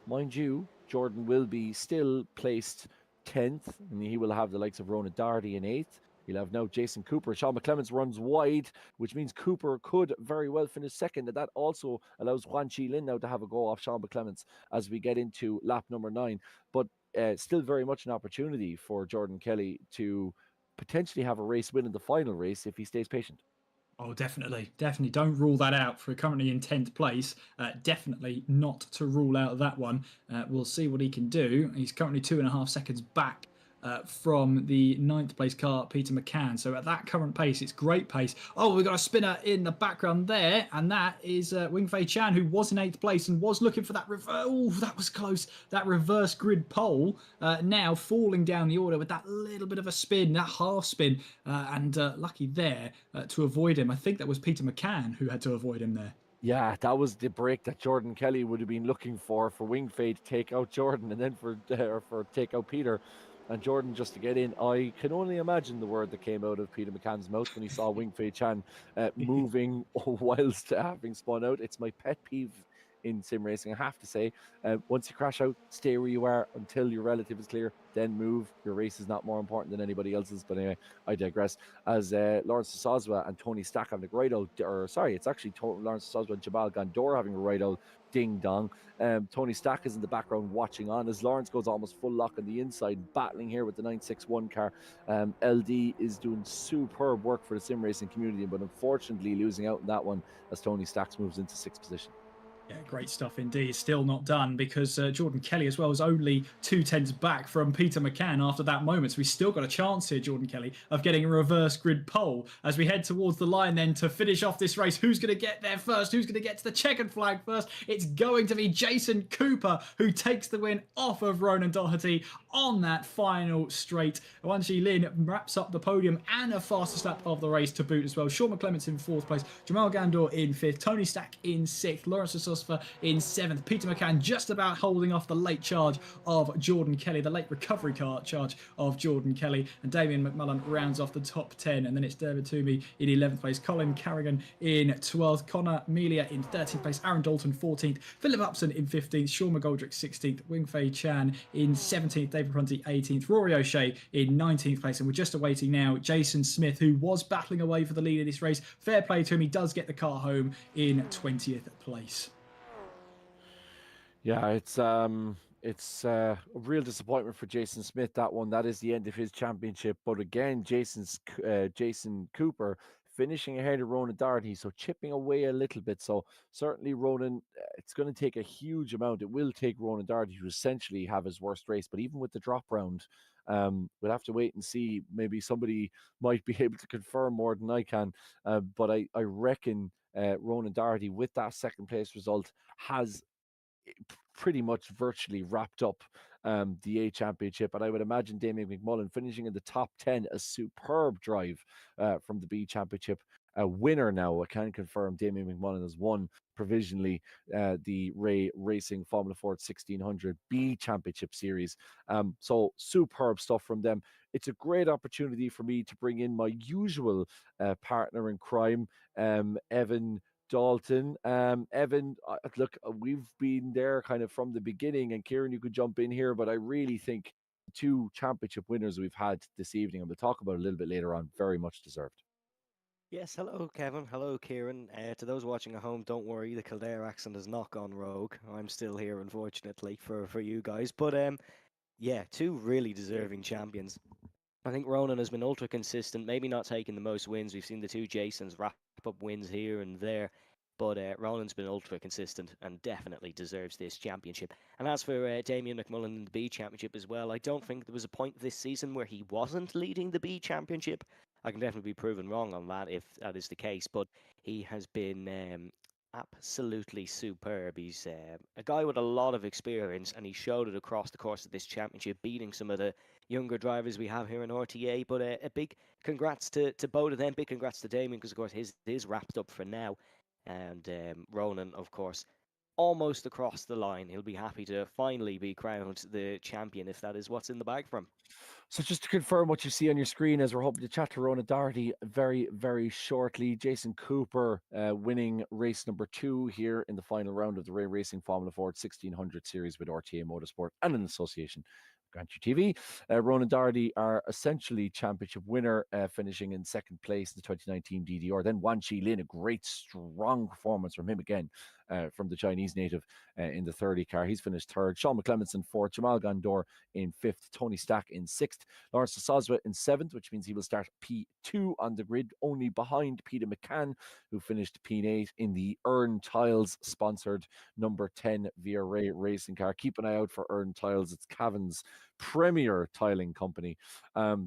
mind you, Jordan will be still placed 10th, and he will have the likes of Ronan Doherty in 8th. You'll have now Jason Cooper. Sean McClemens runs wide, which means Cooper could very well finish second. And that also allows Juan Chi Lin now to have a go off Sean McClemens as we get into lap number 9. But still very much an opportunity for Jordan Kelly to potentially have a race win in the final race if he stays patient. Oh, definitely. Don't rule that out. For currently in 10th place, definitely not to rule out that one. We'll see what he can do. He's currently 2.5 seconds back from the 9th place car, Peter McCann. So at that current pace, it's great pace. Oh, we've got a spinner in the background there, and that is Wing-Fei Chan, who was in 8th place and was looking for that oh, that was close. That reverse grid pole, now falling down the order with that little bit of a spin, that half spin, and lucky there to avoid him. I think that was Peter McCann who had to avoid him there. Yeah, that was the break that Jordan Kelly would have been looking for Wing-Fei to take out Jordan, and then for take out Peter. And Jordan just to get in. I can only imagine the word that came out of Peter McCann's mouth when he saw Wing-Fei Chan moving whilst having spun out. It's my pet peeve in sim racing, I have to say. Once you crash out, stay where you are until your relative is clear, then move. Your race is not more important than anybody else's. But anyway, I digress. As Lawrence Soswa and Tony Stack having a ride out, it's actually Lawrence Soswa and Jamal Gandor having a ride out. Ding dong. Tony Stack is in the background watching on as Lawrence goes almost full lock on the inside, battling here with the 961 car. LD is doing superb work for the sim racing community, but unfortunately losing out in that one as Tony Stack moves into 6th position. Yeah, great stuff indeed. Still not done because Jordan Kelly as well is only 2/10 back from Peter McCann after that moment. So we've still got a chance here, Jordan Kelly, of getting a reverse grid pole as we head towards the line then to finish off this race. Who's going to get there first? Who's going to get to the checkered flag first? It's going to be Jason Cooper who takes the win off of Ronan Doherty on that final straight. Juan Chi Lin wraps up the podium and a fastest lap of the race to boot as well. Sean McClements in 4th place, Jamal Gandor in 5th, Tony Stack in 6th, Lawrence in 7th. Peter McCann just about holding off the late charge of Jordan Kelly, the late recovery car charge of Jordan Kelly, and Damien McMullen rounds off the top 10. And then it's Dermot Toomey in 11th place, Colin Carrigan in 12th, Connor Melia in 13th place, Aaron Dalton 14th, Philip Upson in 15th, Sean McGoldrick 16th, Wing-Fei Chan in 17th, David Prunty 18th, Rory O'Shea in 19th place. And we're just awaiting now Jason Smith, who was battling away for the lead of this race. Fair play to him, he does get the car home in 20th place. Yeah, It's a real disappointment for Jason Smith. That one, that is the end of his championship. But again, Jason Cooper finishing ahead of Ronan Doherty, so chipping away a little bit. So certainly Ronan, it's going to take a huge amount. It will take Ronan Doherty to essentially have his worst race. But even with the drop round, we'll have to wait and see. Maybe somebody might be able to confirm more than I can. But I reckon Ronan Doherty, with that second place result, has pretty much virtually wrapped up the A Championship. And I would imagine Damien McMullen finishing in the top 10, a superb drive from the B Championship. A winner now. I can confirm Damien McMullen has won provisionally the Ray Racing Formula Ford 1600 B Championship Series. So superb stuff from them. It's a great opportunity for me to bring in my usual partner in crime, Evan Dalton. Evan, look, we've been there kind of from the beginning, and Kieran, you could jump in here, but I really think the two championship winners we've had this evening, and we'll talk about it a little bit later on, very much deserved. Yes, hello Kevin, hello Kieran. To those watching at home, don't worry, the Kildare accent has not gone rogue. I'm still here, unfortunately, for you guys. But yeah, two really deserving champions. I think Ronan has been ultra consistent, maybe not taking the most wins. We've seen the two Jasons wrap up wins here and there, but Ronan's been ultra consistent and definitely deserves this championship. And as for Damien McMullen in the B Championship as well, I don't think there was a point this season where he wasn't leading the B Championship. I can definitely be proven wrong on that if that is the case, but he has been absolutely superb. He's a guy with a lot of experience, and he showed it across the course of this championship, beating some of the younger drivers we have here in RTA. But a big congrats to both of them. Big congrats to Damien, because of course his is wrapped up for now. And Ronan, of course, almost across the line. He'll be happy to finally be crowned the champion if that is what's in the bag for him. So just to confirm what you see on your screen, as we're hoping to chat to Ronan Doherty very, very shortly, Jason Cooper winning race number 2 here in the final round of the Ray Racing Formula Ford 1600 series with RTA Motorsport and an association, Gantry TV. Ronan Doherty, our essentially championship winner, finishing in second place in the 2019 DDR. Then Wan Chi Lin, a great strong performance from him again, from the Chinese native in the 30 car. He's finished third. Sean McClemenson fourth. Jamal Gondor in fifth. Tony Stack in sixth. Lawrence de Soswa in seventh, which means he will start P2 on the grid, only behind Peter McCann, who finished P8 in the Earn Tiles sponsored number 10 Via Ray racing car. Keep an eye out for Earn Tiles. It's Cavan's premier tiling company.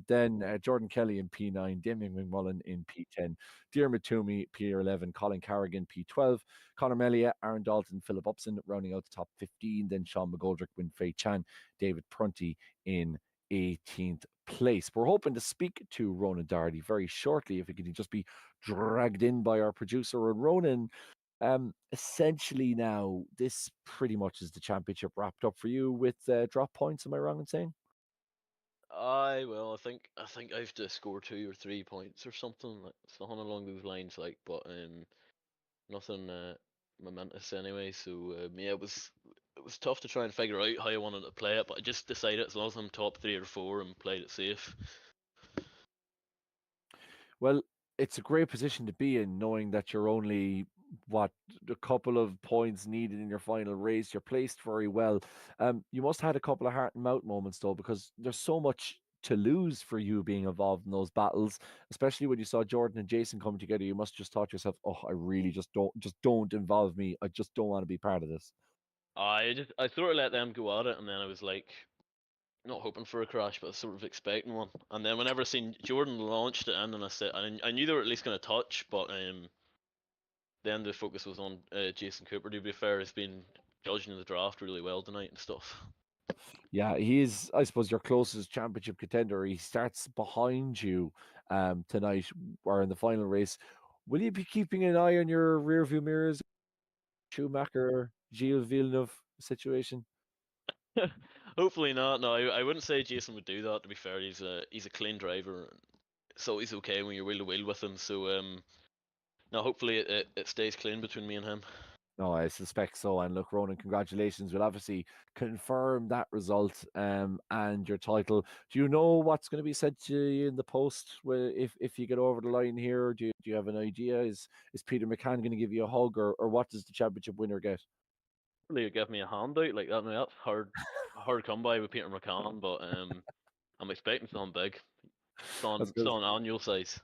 Then Jordan Kelly in P9, Damien McMullen in P10, Diarmuid Toomey P11, Colin Carrigan P12, Conor Melia, Aaron Dalton, Philip Upson rounding out the top 15. Then Sean McGoldrick, Winfei Chan, David Prunty in 18th place. We're hoping to speak to Ronan Doherty very shortly, if he can just be dragged in by our producer. And Ronan, essentially now, this pretty much is the championship wrapped up for you with drop points. Am I wrong in saying? I well, I think I have to score 2 or 3 points or something, like something along those lines, like. But nothing momentous anyway. So yeah, it was tough to try and figure out how I wanted to play it, but I just decided as long as I'm top 3 or 4 and played it safe. Well, it's a great position to be in, knowing that you're only what a couple of points needed in your final race. You're placed very well. You must have had a couple of heart and mouth moments though, because there's so much to lose for you being involved in those battles, especially when you saw Jordan and Jason coming together. You must just thought to yourself, "Oh, I really just don't involve me. I just don't want to be part of this." I sort of let them go at it, and then I was like, not hoping for a crash, but sort of expecting one. And then whenever I seen Jordan launched it in, and I said, I knew they were at least going to touch, but then the focus was on Jason Cooper. To be fair, he's been judging the draft really well tonight and stuff. Yeah, he is, I suppose, your closest championship contender. He starts behind you tonight or in the final race. Will you be keeping an eye on your rear view mirrors? Schumacher, Gilles Villeneuve situation? Hopefully not. No, I wouldn't say Jason would do that. To be fair, he's a clean driver, so he's okay when you're wheel to wheel with him. So no, hopefully it stays clean between me and him. No, I suspect so. And look, Ronan, congratulations. We'll obviously confirm that result and your title. Do you know what's going to be said to you in the post if you get over the line here? Do you have an idea? Is Peter McCann going to give you a hug, or what does the championship winner get? Really give me a handout like that. Now that's hard come by with Peter McCann, but I'm expecting something big. That's Still good. on annual size.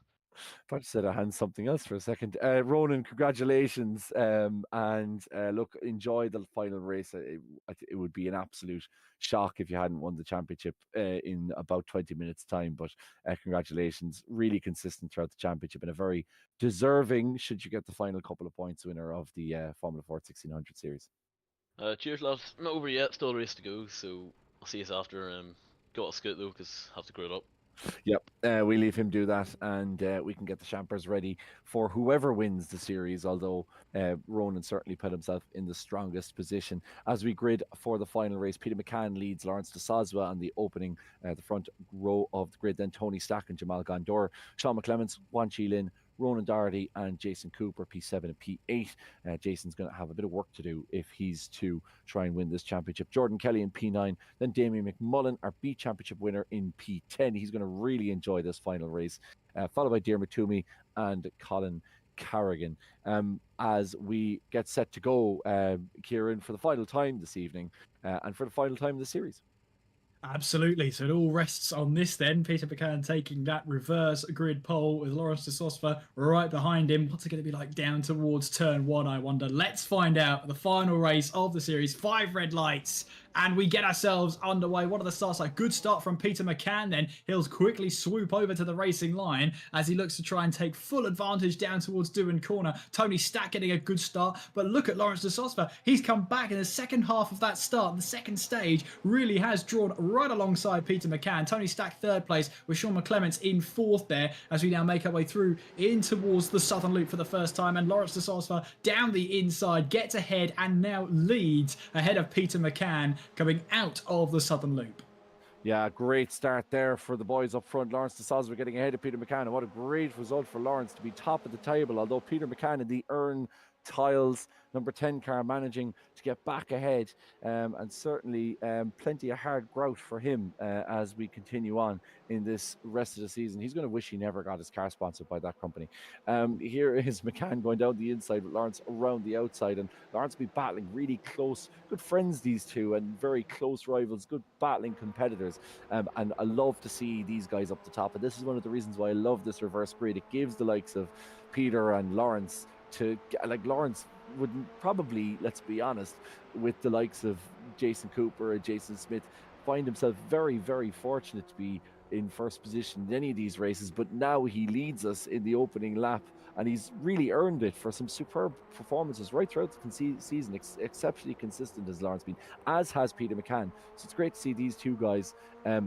I just said I had something else for a second. Ronan, congratulations. And look, enjoy the final race. It would be an absolute shock if you hadn't won the championship in about 20 minutes' time. But congratulations. Really consistent throughout the championship and a very deserving, should you get the final couple of points, winner of the Formula Ford 1600 series. Cheers, lads. Not over yet. Still a race to go. So I'll see you after. Got to scoot though, because have to grow it up. Yep, we leave him do that, and we can get the champers ready for whoever wins the series. Although Ronan certainly put himself in the strongest position as we grid for the final race. Peter McCann leads Lawrence de Soswa on the opening, the front row of the grid. Then Tony Stack and Jamal Gondor, Sean McClements, Juan Chi Lin, Ronan Doherty, and Jason Cooper, P7 and P8. Jason's going to have a bit of work to do if he's to try and win this championship. Jordan Kelly in P9, then Damien McMullen, our B championship winner, in P10. He's going to really enjoy this final race, followed by Diarmuid Toomey and Colin Carrigan. As we get set to go, Kieran, for the final time this evening and for the final time of the series. Absolutely. So it all rests on this then. Peter McCann taking that reverse grid pole with Lawrence de Sosva right behind him. What's it going to be like down towards turn one, I wonder? Let's find out. The final race of the series. 5 red lights. And we get ourselves underway. What are the starts like? Good start from Peter McCann then. He'll quickly swoop over to the racing line as he looks to try and take full advantage down towards Doohan Corner. Tony Stack getting a good start. But look at Lawrence de Sosva. He's come back in the second half of that start. The second stage really has drawn right alongside Peter McCann. Tony Stack third place with Sean McClements in fourth there as we now make our way through in towards the Southern Loop for the first time. And Lawrence de Sosva down the inside gets ahead and now leads ahead of Peter McCann coming out of the Southern Loop. Yeah, great start there for the boys up front. Lawrence de Sosva getting ahead of Peter McCann. And what a great result for Lawrence to be top of the table. Although Peter McCann in the Earn Tiles number 10 car managing to get back ahead, and certainly plenty of hard grout for him as we continue on in this rest of the season. He's going to wish he never got his car sponsored by that company. Here is McCann going down the inside with Lawrence around the outside, and Lawrence will be battling really close. Good friends, these two, and very close rivals, good battling competitors. And I love to see these guys up the top, and this is one of the reasons why I love this reverse grid. It gives the likes of Peter and Lawrence to, like, Lawrence wouldn't probably, let's be honest, with the likes of Jason Cooper and Jason Smith, find himself very, very fortunate to be in first position in any of these races. But now he leads us in the opening lap, and he's really earned it for some superb performances right throughout the season. Exceptionally consistent has Lawrence been, as has Peter McCann. So it's great to see these two guys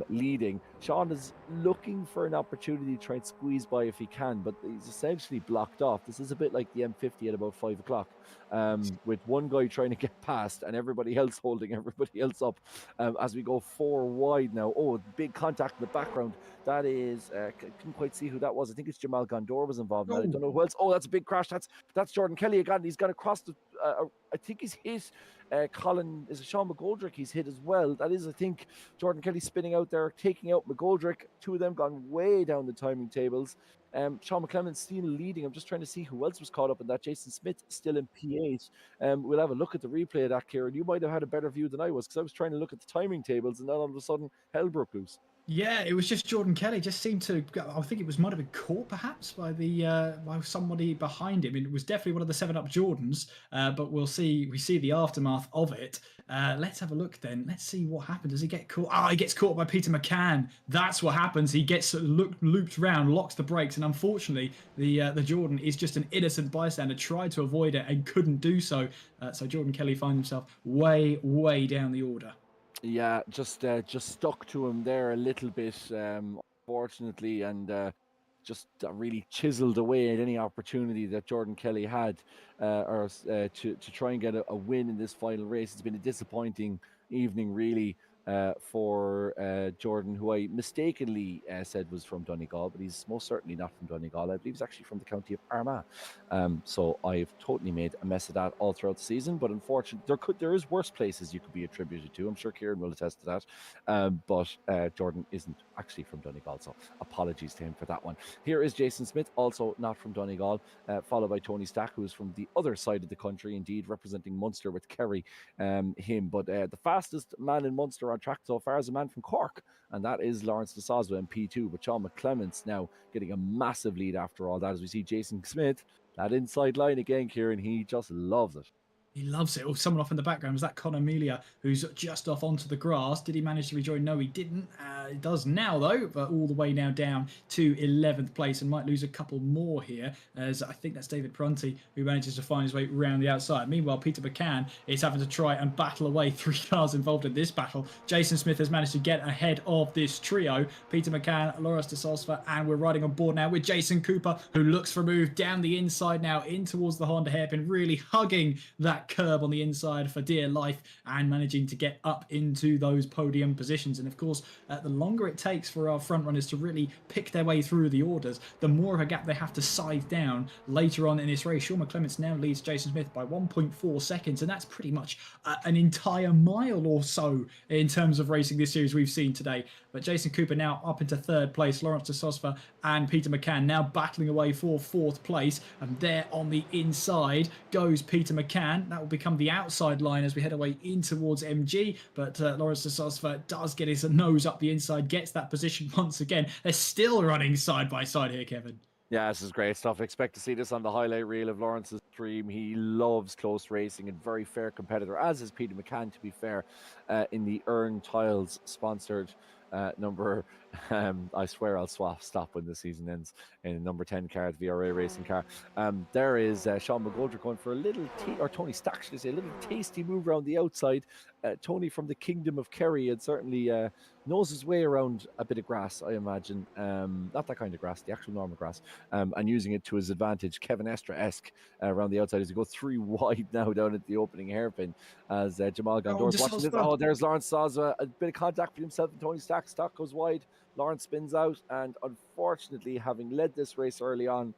leading. Sean is looking for an opportunity to try and squeeze by if he can, but he's essentially blocked off. This is a bit like the M50 at about 5 o'clock, with one guy trying to get past and everybody else holding everybody else up as we go 4 wide now. Oh, big contact in the background. That is, couldn't quite see who that was. I think it's Jamal Gondor was involved. I don't know who else. Oh, that's a big crash. That's Jordan Kelly again. He's gone across the, I think he's hit Colin, is it Sean McGoldrick he's hit as well? That is, I think, Jordan Kelly spinning out there, taking out McGoldrick. Two of them gone way down the timing tables. Sean McClellan still leading. I'm just trying to see who else was caught up in that. Jason Smith still in P8. We'll have a look at the replay of that, Kieran. You might have had a better view than I was, because I was trying to look at the timing tables, and then all of a sudden, hell broke loose. Yeah, it was just Jordan Kelly. Just seemed to, I think it might have been caught perhaps by by somebody behind him. It was definitely one of the 7-Up Jordans, but we see the aftermath of it. Let's have a look then. Let's see what happens. Does he get caught? He gets caught by Peter McCann. That's what happens. He gets looped round, locks the brakes, and unfortunately the Jordan is just an innocent bystander, tried to avoid it and couldn't do so. So Jordan Kelly finds himself way, way down the order. Yeah, just stuck to him there a little bit, unfortunately, and just really chiseled away at any opportunity that Jordan Kelly had to try and get a win in this final race. It's been a disappointing evening, really, for Jordan, who I mistakenly said was from Donegal, but he's most certainly not from Donegal. I believe he's actually from the county of Armagh. So I've totally made a mess of that all throughout the season. But unfortunately, there is worse places you could be attributed to. I'm sure Kieran will attest to that. But Jordan isn't actually from Donegal, so apologies to him for that one. Here is Jason Smith, also not from Donegal, followed by Tony Stack, who is from the other side of the country, indeed representing Munster with Kerry. But the fastest man in Munster on track so far is a man from Cork, and that is Lawrence de Soswa in P2. But Sean McClements now getting a massive lead after all that, as we see Jason Smith, that inside line again, Kieran, he just loves it. He loves it. Oh, someone off in the background. Was that Conor Melia, who's just off onto the grass? Did he manage to rejoin? No, he didn't. He does now, though, but all the way now down to 11th place and might lose a couple more here, as I think that's David Prunty, who manages to find his way round the outside. Meanwhile, Peter McCann is having to try and battle away. 3 cars involved in this battle. Jason Smith has managed to get ahead of this trio. Peter McCann, Lawrence de Sosva, and we're riding on board now with Jason Cooper, who looks for a move down the inside now in towards the Honda hairpin, really hugging that curb on the inside for dear life and managing to get up into those podium positions. And of course, the longer it takes for our front runners to really pick their way through the orders, the more of a gap they have to scythe down later on in this race. Sean McClements now leads Jason Smith by 1.4 seconds, and that's pretty much an entire mile or so in terms of racing this series we've seen today. But Jason Cooper now up into 3rd place, Lawrence de Sosva and Peter McCann now battling away for 4th place, and there on the inside goes Peter McCann. That will become the outside line as we head away in towards MG, but Lawrence de Sosva does get his nose up the inside, gets that position once again. They're still running side by side here, Kevin. Yeah, this is great stuff. Expect to see this on the highlight reel of Lawrence's stream. He loves close racing and very fair competitor, as is Peter McCann, to be fair, in the Earn Tiles sponsored number. I swear I'll stop when the season ends in number 10 car, the VRA racing car. There is Sean McGoldrick going for a little, or Tony Stack, should I say, a little tasty move around the outside. Tony from the Kingdom of Kerry and certainly knows his way around a bit of grass, I imagine. Not that kind of grass, the actual normal grass, and using it to his advantage. Kevin Estra-esque around the outside as he goes 3 wide now down at the opening hairpin as Jamal Gondor's watching this. Oh, there's Lawrence Sosva, a bit of contact for himself and Tony Stack. Stock goes wide. Lawrence spins out, and unfortunately, having led this race early on,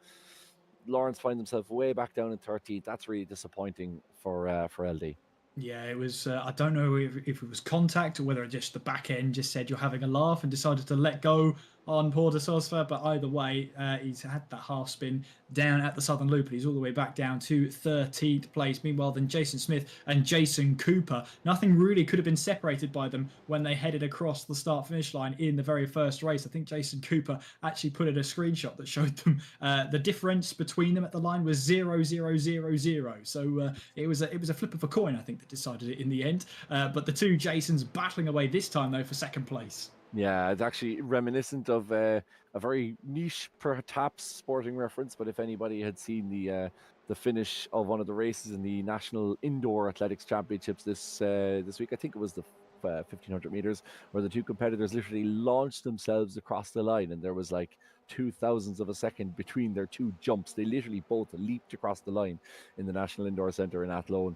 Lawrence finds himself way back down in 13th. That's really disappointing for LD. Yeah, it was. I don't know if it was contact or whether just the back end just said you're having a laugh and decided to let go on poor de Sosva, but either way, he's had that half spin down at the Southern Loop, and he's all the way back down to 13th place. Meanwhile, then Jason Smith and Jason Cooper, nothing really could have been separated by them when they headed across the start-finish line in the very first race. I think Jason Cooper actually put in a screenshot that showed them the difference between them at the line was 0.000. So it was a flip of a coin, I think, that decided it in the end. But the two Jasons battling away this time, though, for 2nd place. Yeah, it's actually reminiscent of a very niche, perhaps, sporting reference. But if anybody had seen the finish of one of the races in the National Indoor Athletics Championships this week, I think it was the 1500 meters, where the two competitors literally launched themselves across the line, and there was like 0.002 of a second between their two jumps. They literally both leaped across the line in the National Indoor Centre in Athlone.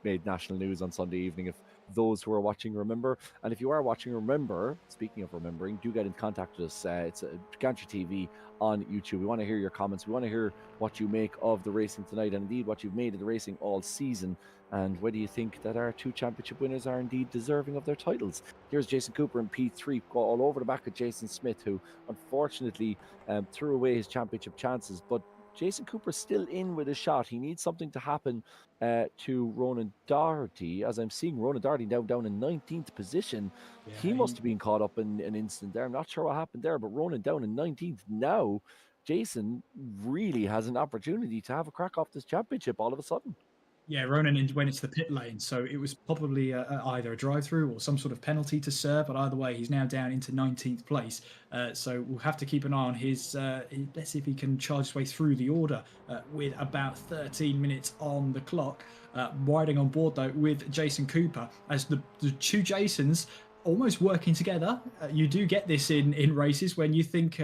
Made national news on Sunday evening, if those who are watching remember. And if you are watching, remember, speaking of remembering, do get in contact with us. It's Gantry TV on YouTube. We want to hear your comments. We want to hear what you make of the racing tonight, and indeed what you've made of the racing all season, and whether you think that our two championship winners are indeed deserving of their titles. Here's Jason Cooper in P3, go all over the back of Jason Smith, who unfortunately threw away his championship chances. But Jason Cooper's still in with a shot. He needs something to happen to Ronan Doherty, as I'm seeing Ronan Doherty now down in 19th position. Yeah, he must have been caught up in an instant there. I'm not sure what happened there, but Ronan down in 19th now. Jason really has an opportunity to have a crack off this championship all of a sudden. Yeah, Ronan went into the pit lane, so it was probably either a drive-through or some sort of penalty to serve, but either way, he's now down into 19th place. So we'll have to keep an eye on his... let's see if he can charge his way through the order with about 13 minutes on the clock. Riding on board, though, with Jason Cooper, as the two Jasons almost working together. You do get this in races when you think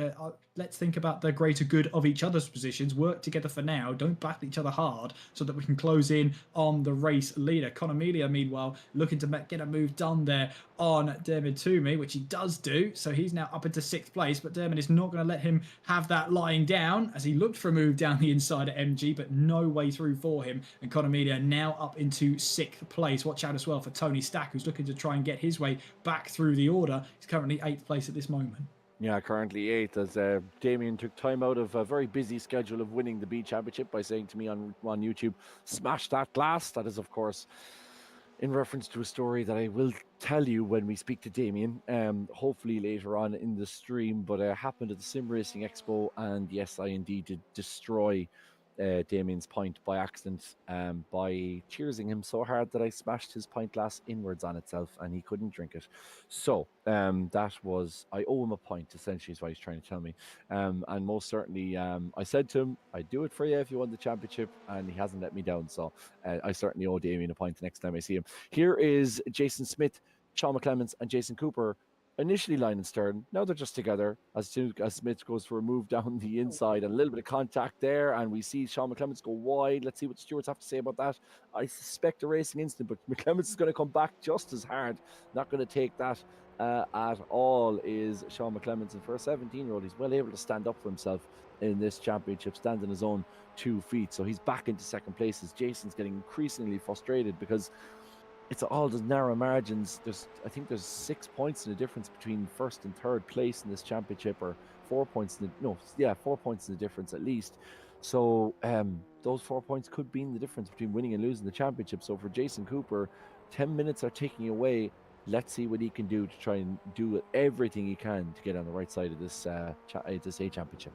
let's think about the greater good of each other's positions, work together for now, don't battle each other hard so that we can close in on the race leader. Conor Melia, meanwhile, looking to get a move done there on Dermot Toomey, which he does do. So he's now up into 6th place, but Dermot is not going to let him have that lying down as he looked for a move down the inside at MG, but no way through for him. And Conor Melia now up into 6th place. Watch out as well for Tony Stack, who's looking to try and get his way back through the order. He's currently 8th place at this moment. Yeah, currently 8th, as Damien took time out of a very busy schedule of winning the B Championship by saying to me on YouTube, smash that glass. That is, of course, in reference to a story that I will tell you when we speak to Damien, hopefully later on in the stream, but it happened at the Sim Racing Expo, and yes, I indeed did destroy Damien's pint by accident by cheersing him so hard that I smashed his pint glass inwards on itself and he couldn't drink it. So that was, I owe him a pint, essentially is what he's trying to tell me. And most certainly I said to him, I'd do it for you if you won the championship, and he hasn't let me down. So I certainly owe Damien a pint the next time I see him. Here is Jason Smith, Sean McClements and Jason Cooper, initially line and stern. Now they're just together as soon as Smith goes for a move down the inside and a little bit of contact there, and we see Sean McClements go wide. Let's see what the stewards have to say about that. I suspect a racing incident, but McClements is going to come back just as hard. Not going to take that at all is Sean McClements, and for a 17-year-old, he's well able to stand up for himself in this championship, stand on his own 2 feet. So he's back into second place as Jason's getting increasingly frustrated because it's all those narrow margins. I think there's 6 points in the difference between first and third place in this championship, or 4 points 4 points in the difference at least. So those 4 points could be in the difference between winning and losing the championship. So for Jason Cooper, 10 minutes are ticking away. Let's see what he can do to try and do everything he can to get on the right side of this this A championship.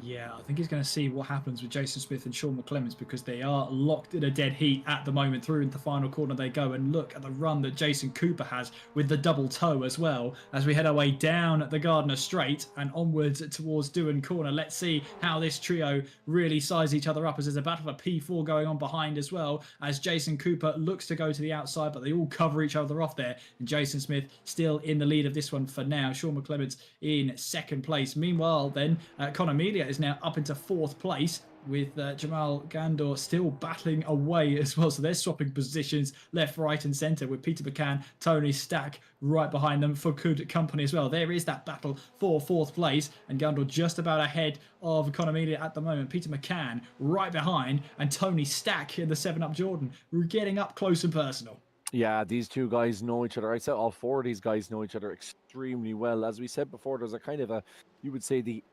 Yeah, I think he's going to see what happens with Jason Smith and Sean McClements, because they are locked in a dead heat at the moment. Through into the final corner they go, and look at the run that Jason Cooper has with the double toe as well as we head our way down the Gardner Straight and onwards towards Dewan Corner. Let's see how this trio really size each other up, as there's a battle of a P4 going on behind as well, as Jason Cooper looks to go to the outside, but they all cover each other off there, and Jason Smith still in the lead of this one for now. Sean McClements in second place. Meanwhile then, Conor Melia is now up into 4th place, with Jamal Gandor still battling away as well. So they're swapping positions left, right and centre, with Peter McCann, Tony Stack right behind them for good company as well. There is that battle for 4th place, and Gandor just about ahead of Conor Melia at the moment. Peter McCann right behind, and Tony Stack in the 7-Up Jordan. We're getting up close and personal. Yeah, these two guys know each other. I'd say all 4 of these guys know each other extremely well. As we said before, there's a kind of you would say the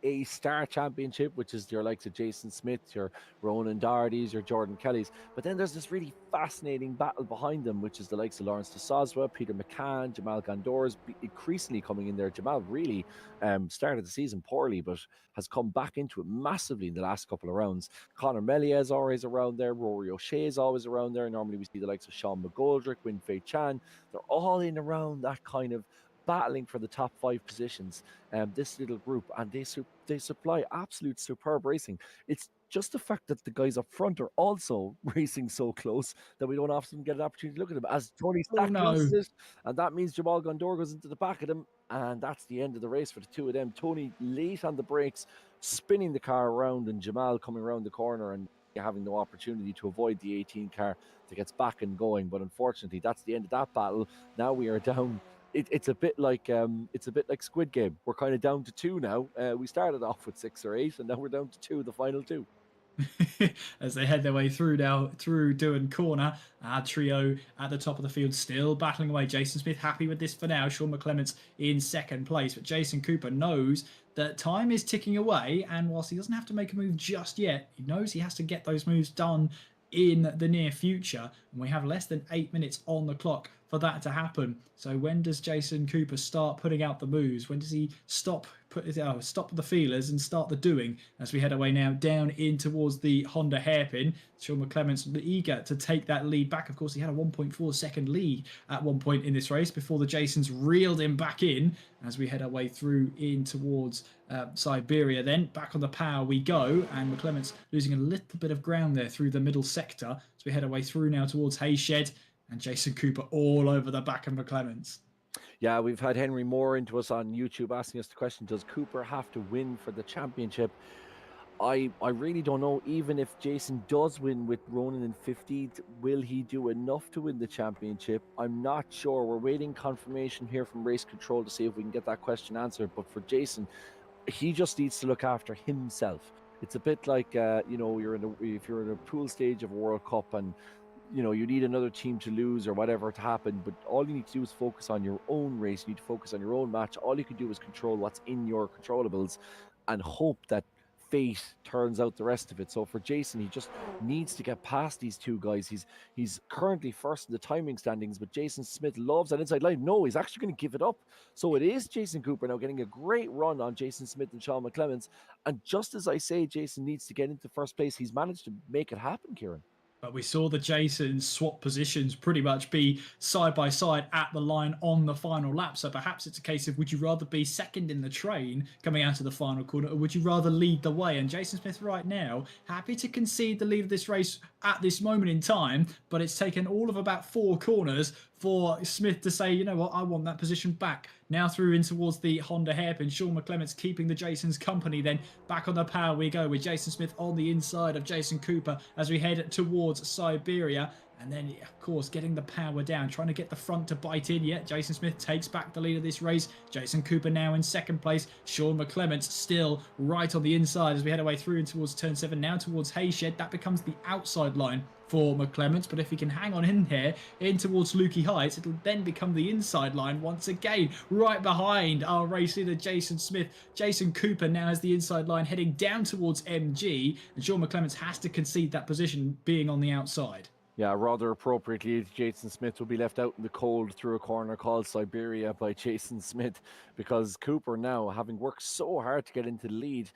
A-Star Championship, which is your likes of Jason Smith, your Ronan Doherty's, your Jordan Kelly's. But then there's this really fascinating battle behind them, which is the likes of Lawrence de Soswa, Peter McCann, Jamal Gandor's increasingly coming in there. Jamal really started the season poorly, but has come back into it massively in the last couple of rounds. Conor Melia is always around there. Rory O'Shea is always around there. Normally we see the likes of Sean McGoldrick, Winfei Chan. They're all in around that kind of battling for the top 5 positions, this little group, and they supply absolute superb racing. It's just the fact that the guys up front are also racing so close that we don't often get an opportunity to look at them, as Tony Stack loses it, and that means Jamal Gandor goes into the back of them, and that's the end of the race for the two of them. Tony late on the brakes, spinning the car around, and Jamal coming around the corner and having no opportunity to avoid the 18 car that gets back and going. But unfortunately, that's the end of that battle. Now we are down. It's a bit like Squid Game. We're kind of down to 2 now. We started off with 6 or 8, and now we're down to 2, the final 2. As they head their way through Dewan Corner, our trio at the top of the field still battling away. Jason Smith happy with this for now. Sean McClements in second place, but Jason Cooper knows that time is ticking away, and whilst he doesn't have to make a move just yet, he knows he has to get those moves done in the near future, and we have less than 8 minutes on the clock for that to happen. So when does Jason Cooper start putting out the moves? When does he stop the feelers and start the doing, as we head away now down in towards the Honda hairpin? Sean McClements eager to take that lead back. Of course, he had a 1.4 second lead at one point in this race before the Jasons reeled him back in, as we head our way through in towards Siberia. Then back on the power we go, and McClements losing a little bit of ground there through the middle sector as we head our way through now towards Hayshed, and Jason Cooper all over the back of McClements. Yeah, we've had Henry Moore into us on YouTube asking us the question: does Cooper have to win for the championship? I really don't know. Even if Jason does win with Ronan in 50th, will he do enough to win the championship? I'm not sure. We're waiting confirmation here from Race Control to see if we can get that question answered. But for Jason, he just needs to look after himself. It's a bit like if you're in a pool stage of a World Cup and you need another team to lose or whatever to happen, but all you need to do is focus on your own race. You need to focus on your own match. All you can do is control what's in your controllables and hope that fate turns out the rest of it. So for Jason, he just needs to get past these two guys. He's currently first in the timing standings, but Jason Smith loves that inside line. No, he's actually going to give it up. So it is Jason Cooper now getting a great run on Jason Smith and Sean McClements. And just as I say, Jason needs to get into first place, he's managed to make it happen, Kieran. But we saw the Jasons swap positions pretty much be side by side at the line on the final lap. So perhaps it's a case of, would you rather be second in the train coming out of the final corner, or would you rather lead the way? And Jason Smith right now, happy to concede the lead of this race at this moment in time, but it's taken all of about 4 corners for Smith to say, you know what, I want that position back. Now through in towards the Honda hairpin. Sean McClements keeping the Jasons company. Then back on the power we go with Jason Smith on the inside of Jason Cooper as we head towards Siberia. And then, of course, getting the power down, trying to get the front to bite in. Yeah, Jason Smith takes back the lead of this race. Jason Cooper now in second place. Sean McClements still right on the inside as we head away through in towards turn 7. Now towards Hayshed. That becomes the outside line for McClements, but if he can hang on in here in towards Lukey Heights, it'll then become the inside line once again, right behind our race leader Jason Smith. Jason Cooper now has the inside line heading down towards MG, and Sean McClements has to concede that position being on the outside. Yeah, rather appropriately, Jason Smith will be left out in the cold through a corner called Siberia by Jason Smith, because Cooper now, having worked so hard to get into the lead,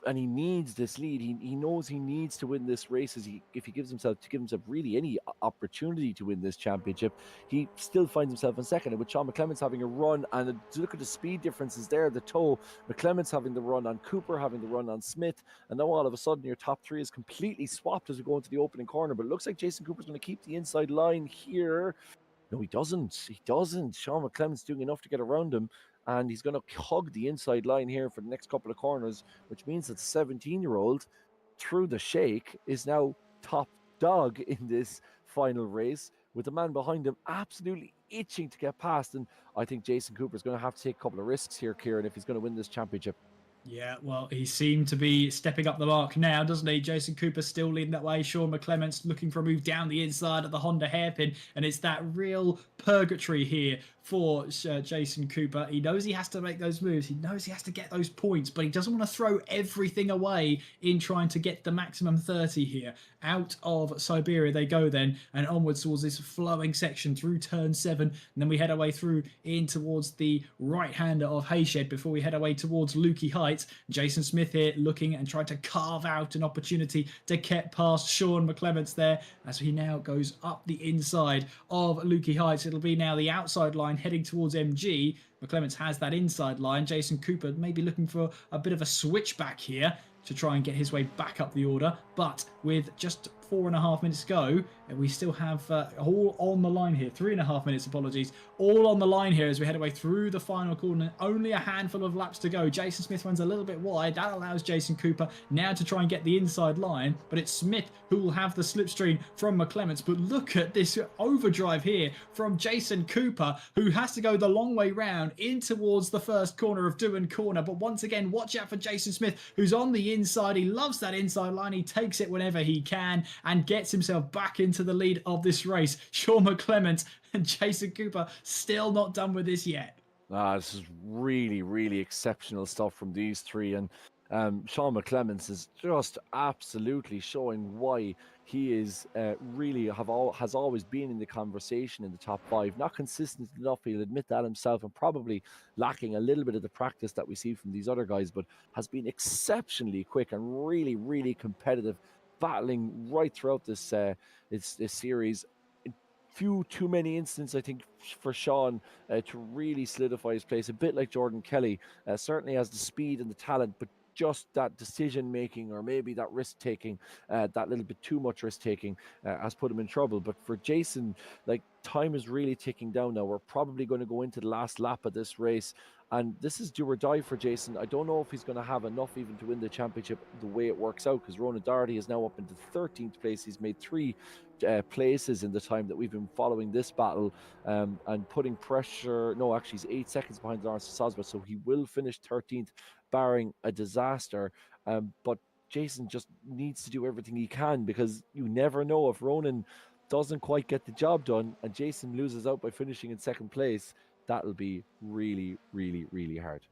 and he needs this lead. He knows he needs to win this race if he gives himself really any opportunity to win this championship. He still finds himself in second, and with Sean McClements having a run, and look at the speed differences there, the toe, McClements having the run on Cooper, having the run on Smith, and now all of a sudden your top 3 is completely swapped as we go into the opening corner. But it looks like Jason Cooper's going to keep the inside line here. No, he doesn't. Sean McClements doing enough to get around him, and he's going to hug the inside line here for the next couple of corners, which means that the 17-year-old, through the shake, is now top dog in this final race, with the man behind him absolutely itching to get past. And I think Jason Cooper is going to have to take a couple of risks here, Kieran, if he's going to win this championship. Yeah, well, he seemed to be stepping up the mark now, doesn't he? Jason Cooper still leading that way. Sean McClements looking for a move down the inside of the Honda hairpin. And it's that real purgatory here for Jason Cooper. He knows he has to make those moves. He knows he has to get those points, but he doesn't want to throw everything away in trying to get the maximum 30 here. Out of Siberia they go then, and onwards towards this flowing section through turn 7. And then we head away through in towards the right-hander of Hayshed before we head away towards Lukey Heights. Jason Smith here looking and trying to carve out an opportunity to get past Sean McClements there as he now goes up the inside of Lukey Heights. It'll be now the outside line heading towards MG. McClements has that inside line. Jason Cooper maybe looking for a bit of a switchback here to try and get his way back up the order, but with just 4.5 minutes to go, and we still have all on the line here. 3.5 minutes, apologies. All on the line here as we head away through the final corner. Only a handful of laps to go. Jason Smith runs a little bit wide. That allows Jason Cooper now to try and get the inside line, but it's Smith who will have the slipstream from McClements. But look at this overdrive here from Jason Cooper, who has to go the long way round in towards the first corner of Doohan Corner. But once again, watch out for Jason Smith, who's on the inside. He loves that inside line. He takes it whenever he can and gets himself back into the lead of this race. Sean McClements and Jason Cooper still not done with this yet. This is really, really exceptional stuff from these three. And Sean McClements is just absolutely showing why he is has always been in the conversation in the top 5. Not consistent enough, he'll admit that himself, and probably lacking a little bit of the practice that we see from these other guys, but has been exceptionally quick and really, really competitive, battling right throughout this series. Few too many instances, I think, for Sean to really solidify his place. A bit like Jordan Kelly, certainly has the speed and the talent, but just that decision making, or maybe that risk taking, that little bit too much risk taking, has put him in trouble. But for Jason, like, time is really ticking down now. We're probably going to go into the last lap of this race, and this is do or die for Jason. I don't know if he's going to have enough even to win the championship the way it works out, because Ronan Doherty is now up into 13th place. He's made 3 places in the time that we've been following this battle, and putting pressure. No, actually, he's 8 seconds behind Lawrence Sosba, so he will finish 13th, barring a disaster. But Jason just needs to do everything he can, because you never know if Ronan doesn't quite get the job done and Jason loses out by finishing in 2nd place. That'll be really, really, really hard.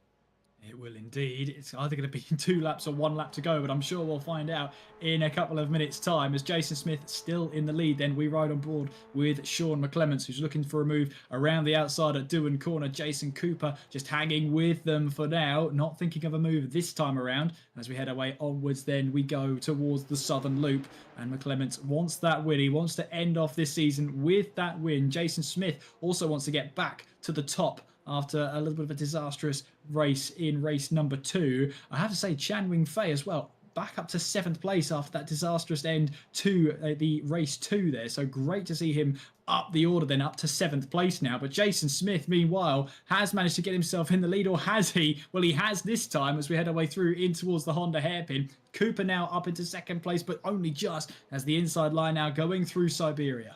It will indeed. It's either going to be 2 laps or 1 lap to go, but I'm sure we'll find out in a couple of minutes' time. As Jason Smith still in the lead, then we ride on board with Sean McClements, who's looking for a move around the outside at Doohan Corner. Jason Cooper just hanging with them for now, not thinking of a move this time around. As we head away onwards, then we go towards the Southern Loop, and McClements wants that win. He wants to end off this season with that win. Jason Smith also wants to get back to the top after a little bit of a disastrous race in race number 2. I have to say, Chan Wing Fei as well, back up to 7th place after that disastrous end to the race 2 there. So great to see him up the order then, up to 7th place now. But Jason Smith, meanwhile, has managed to get himself in the lead, or has he? Well, he has this time, as we head our way through in towards the Honda hairpin. Cooper now up into 2nd place, but only just, as the inside line now going through Siberia.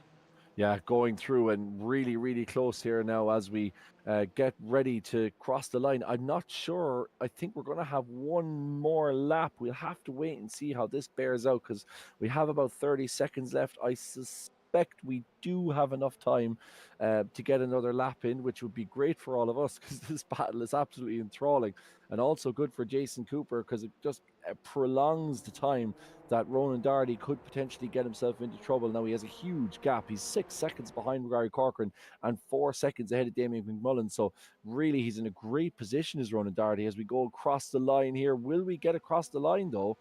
Yeah, going through and really, really close here now as we get ready to cross the line. I'm not sure. I think we're going to have one more lap. We'll have to wait and see how this bears out, because we have about 30 seconds left. I suspect we do have enough time to get another lap in, which would be great for all of us, because this battle is absolutely enthralling, and also good for Jason Cooper, because it just prolongs the time that Ronan Doherty could potentially get himself into trouble. Now he has a huge gap. He's 6 seconds behind Gary Corcoran and 4 seconds ahead of Damien McMullen. So really, he's in a great position as Ronan Doherty as we go across the line here. Will we get across the line, though,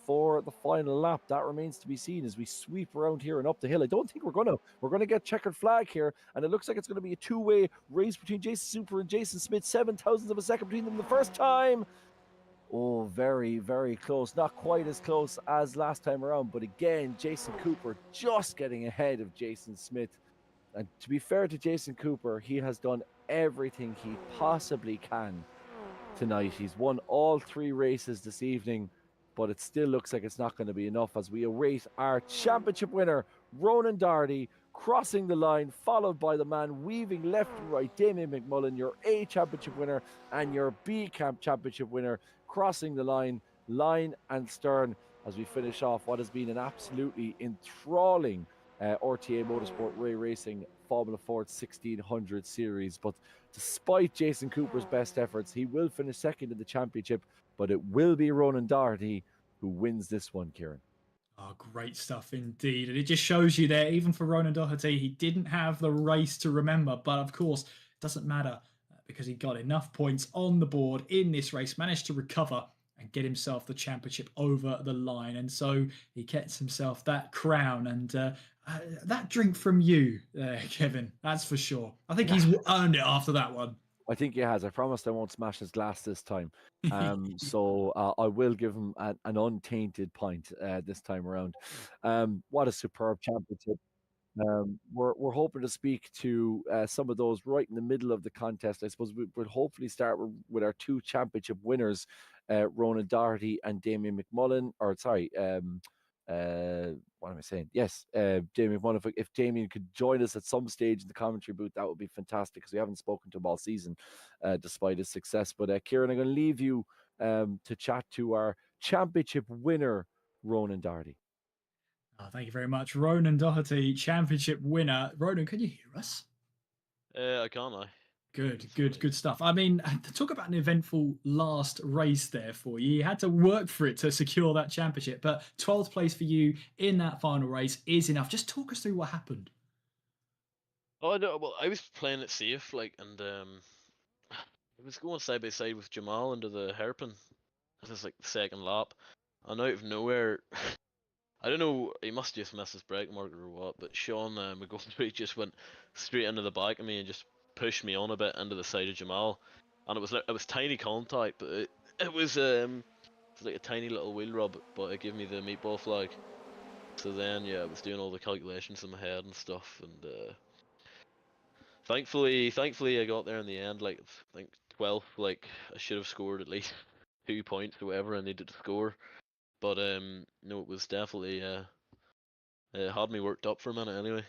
for the final lap? That remains to be seen as we sweep around here and up the hill. I don't think we're going to get checkered flag here, and it looks like it's going to be a 2-way race between Jason Cooper and Jason Smith. 0.007 of a second between them the first time. Oh, very, very close. Not quite as close as last time around, but again, Jason Cooper just getting ahead of Jason Smith. And to be fair to Jason Cooper, he has done everything he possibly can tonight. He's won all 3 races this evening, but it still looks like it's not going to be enough as we await our championship winner, Ronan Doherty, crossing the line, followed by the man weaving left and right, Damien McMullen, your A championship winner and your B camp championship winner, crossing the line and stern, as we finish off what has been an absolutely enthralling RTA Motorsport Ray Racing Formula Ford 1600 series. But despite Jason Cooper's best efforts, he will finish 2nd in the championship, but it will be Ronan Doherty who wins this one, Kieran. Oh, great stuff indeed. And it just shows you there, even for Ronan Doherty, he didn't have the race to remember. But of course, it doesn't matter, because he got enough points on the board in this race, managed to recover and get himself the championship over the line. And so he gets himself that crown and that drink from you, Kevin, that's for sure. I think he's earned it after that one. I think he has. I promised I won't smash his glass this time. So I will give him an untainted pint this time around. What a superb championship. We're hoping to speak to some of those right in the middle of the contest. I suppose we'll hopefully start with our 2 championship winners, Ronan Doherty and Damien McMullen. Or sorry, what am I saying? Yes, Damien McMullen. If Damien could join us at some stage in the commentary booth, that would be fantastic, because we haven't spoken to him all season, despite his success. But Kieran, I'm going to leave you to chat to our championship winner, Ronan Doherty. Oh, thank you very much, Ronan Doherty, championship winner. Ronan, can you hear us? I can't. Good stuff. I mean, talk about an eventful last race there for you. You had to work for it to secure that championship, but 12th place for you in that final race is enough. Just talk us through what happened. Oh, no, well, I was playing it safe, like, and I was going side by side with Jamal into the hairpin. This is like the 2nd lap, and out of nowhere, I don't know, he must just miss his brake marker or what, but Sean McGoldrick just went straight into the back of me and just pushed me on a bit into the side of Jamal, and it was tiny contact, but it was It's like a tiny little wheel rub, but it gave me the meatball flag. So then, yeah, I was doing all the calculations in my head and stuff, and thankfully, I got there in the end. Like, I think 12th. Like, I should have scored at least 2 points or whatever I needed to score. But no, it was definitely it had me worked up for a minute anyway.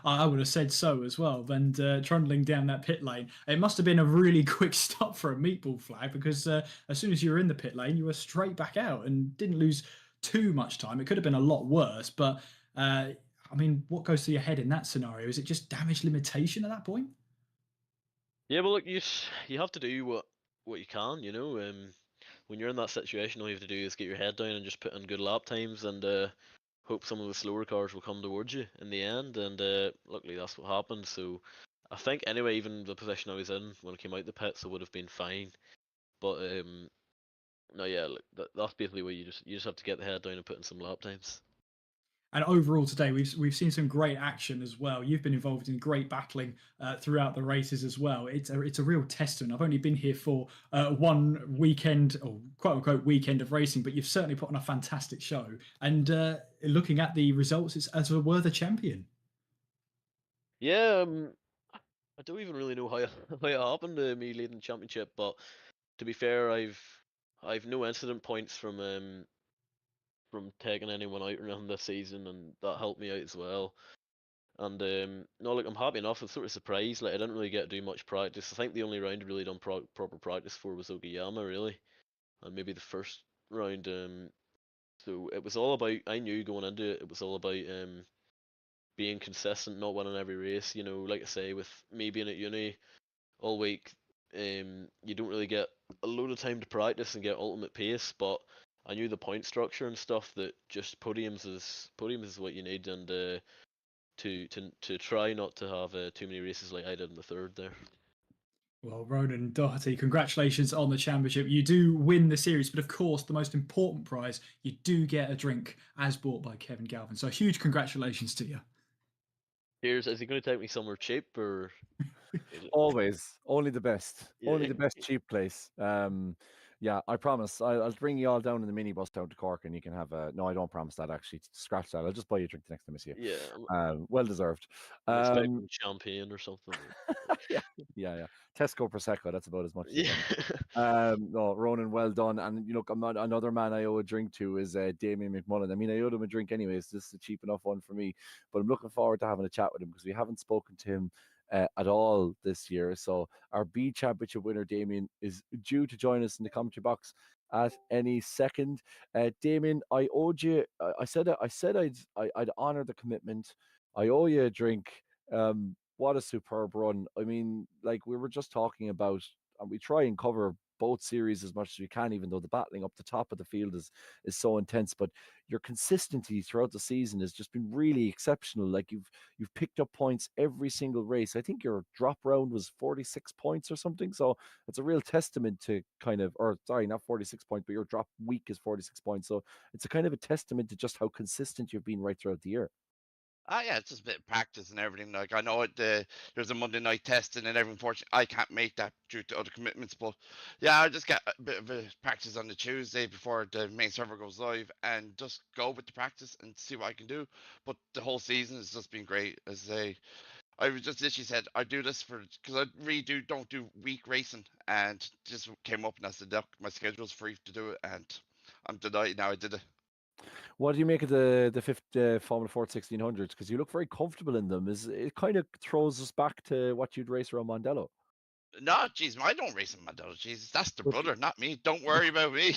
I would have said so as well. And trundling down that pit lane, it must have been a really quick stop for a meatball flag because as soon as you were in the pit lane, you were straight back out and didn't lose too much time. It could have been a lot worse, but I mean, what goes through your head in that scenario? Is it just damage limitation at that point? Yeah, well, look, you have to do what you can, you know. When you're in that situation, all you have to do is get your head down and just put in good lap times and hope some of the slower cars will come towards you in the end. And luckily, that's what happened. So I think anyway, even the position I was in when I came out the pits, I would have been fine. But no, yeah, that's basically what you just have to get the head down and put in some lap times. And overall today, we've seen some great action as well. You've been involved in great battling throughout the races as well. It's a real testament. I've only been here for one weekend, or quote unquote weekend of racing, but you've certainly put on a fantastic show. And looking at the results, it's as a worthy champion. Yeah, I don't even really know how how it happened to me leading the championship, but to be fair, I've no incident points from taking anyone out or nothing this season, and that helped me out as well. And no, like I'm happy enough. I'm sort of surprised. Like I didn't really get to do much practice. I think the only round I really done proper practice for was Okayama, really, and maybe the first round. So it was all about. I knew going into it, it was all about being consistent, not winning every race. You know, like I say, with me being at uni all week, you don't really get a load of time to practice and get ultimate pace. But I knew the point structure and stuff that just podiums is what you need, and to try not to have too many races like I did in the third there. Well, Ronan Doherty, congratulations on the championship. You do win the series, but of course, the most important prize, you do get a drink as bought by Kevin Galvin. So, huge congratulations to you. Here's, is he going to take me somewhere cheap or? Always, only the best, only Yeah. the best cheap place. Yeah, I promise. I'll bring you all down in the minibus down to Cork, and you can have a. No, I don't promise that actually. Scratch that. I'll just buy you a drink the next time I see you. Yeah, Well deserved. I'm expecting champagne or something. Yeah. Tesco Prosecco. That's about as much as you Yeah. get. No, Ronan, well done. And you know, another man I owe a drink to is Damien McMullen. I mean, I owed him a drink anyways. This is a cheap enough one for me, but I'm looking forward to having a chat with him because we haven't spoken to him at all this year. So our B Championship winner, Damien, is due to join us in the commentary box at any second. Damien, I owed you. I said I'd honor the commitment. I owe you a drink. What a superb run! I mean, like we were just talking about, and we try and cover both series as much as we can, even though the battling up the top of the field is so intense. But your consistency throughout the season has just been really exceptional. Like you've picked up points every single race. I think your drop round was 46 points or something. So it's a real testament to kind of, or sorry, not 46 points, but your drop week is 46 points. So it's a kind of a testament to just how consistent you've been right throughout the year. Yeah, it's just a bit of practice and everything. Like I know there's a Monday night testing and everything. Unfortunately, I can't make that due to other commitments. But yeah, I just get a bit of a practice on the Tuesday before the main server goes live, and just go with the practice and see what I can do. But the whole season has just been great. As I was just literally said I do this for because I really don't do week racing, and just came up and I said, look, my schedule's free to do it, and I'm delighted now I did it. What do you make of the fifth Formula Ford 1600s? Because you look very comfortable in them. Is it kind of throws us back to what you'd race around Mondello? No, jeez, I don't race in Mandela. Jesus, that's the But, brother, not me. Don't worry about me.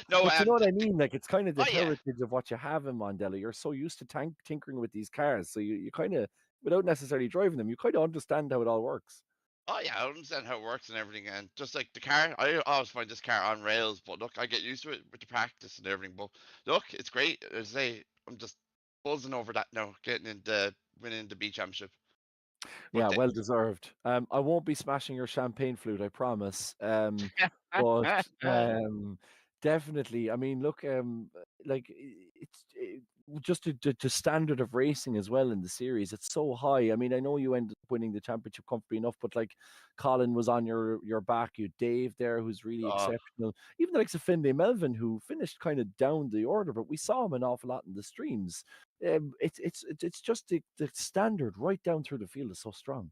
No, but you know what I mean? Like it's kind of the oh yeah, heritage of what you have in Mondello. You're so used to tinkering with these cars, so you kind of, without necessarily driving them, you kind of understand how it all works. oh yeah, I understand how it works and everything. And just like the car, I always find this car on rails, but look, I get used to it with the practice and everything. But look, it's great. As I say, I'm just buzzing over that now, getting into winning the B championship. But Yeah, well deserved. I won't be smashing your champagne flute, I promise. But definitely. I mean, look, like just the standard of racing as well in the series. It's so high. I mean, I know you ended up winning the championship comfortably enough, but like Colin was on your back. You Dave there, who's really exceptional. Even the likes of Finlay Melvin, who finished kind of down the order, but we saw him an awful lot in the streams. It's just the standard right down through the field is so strong.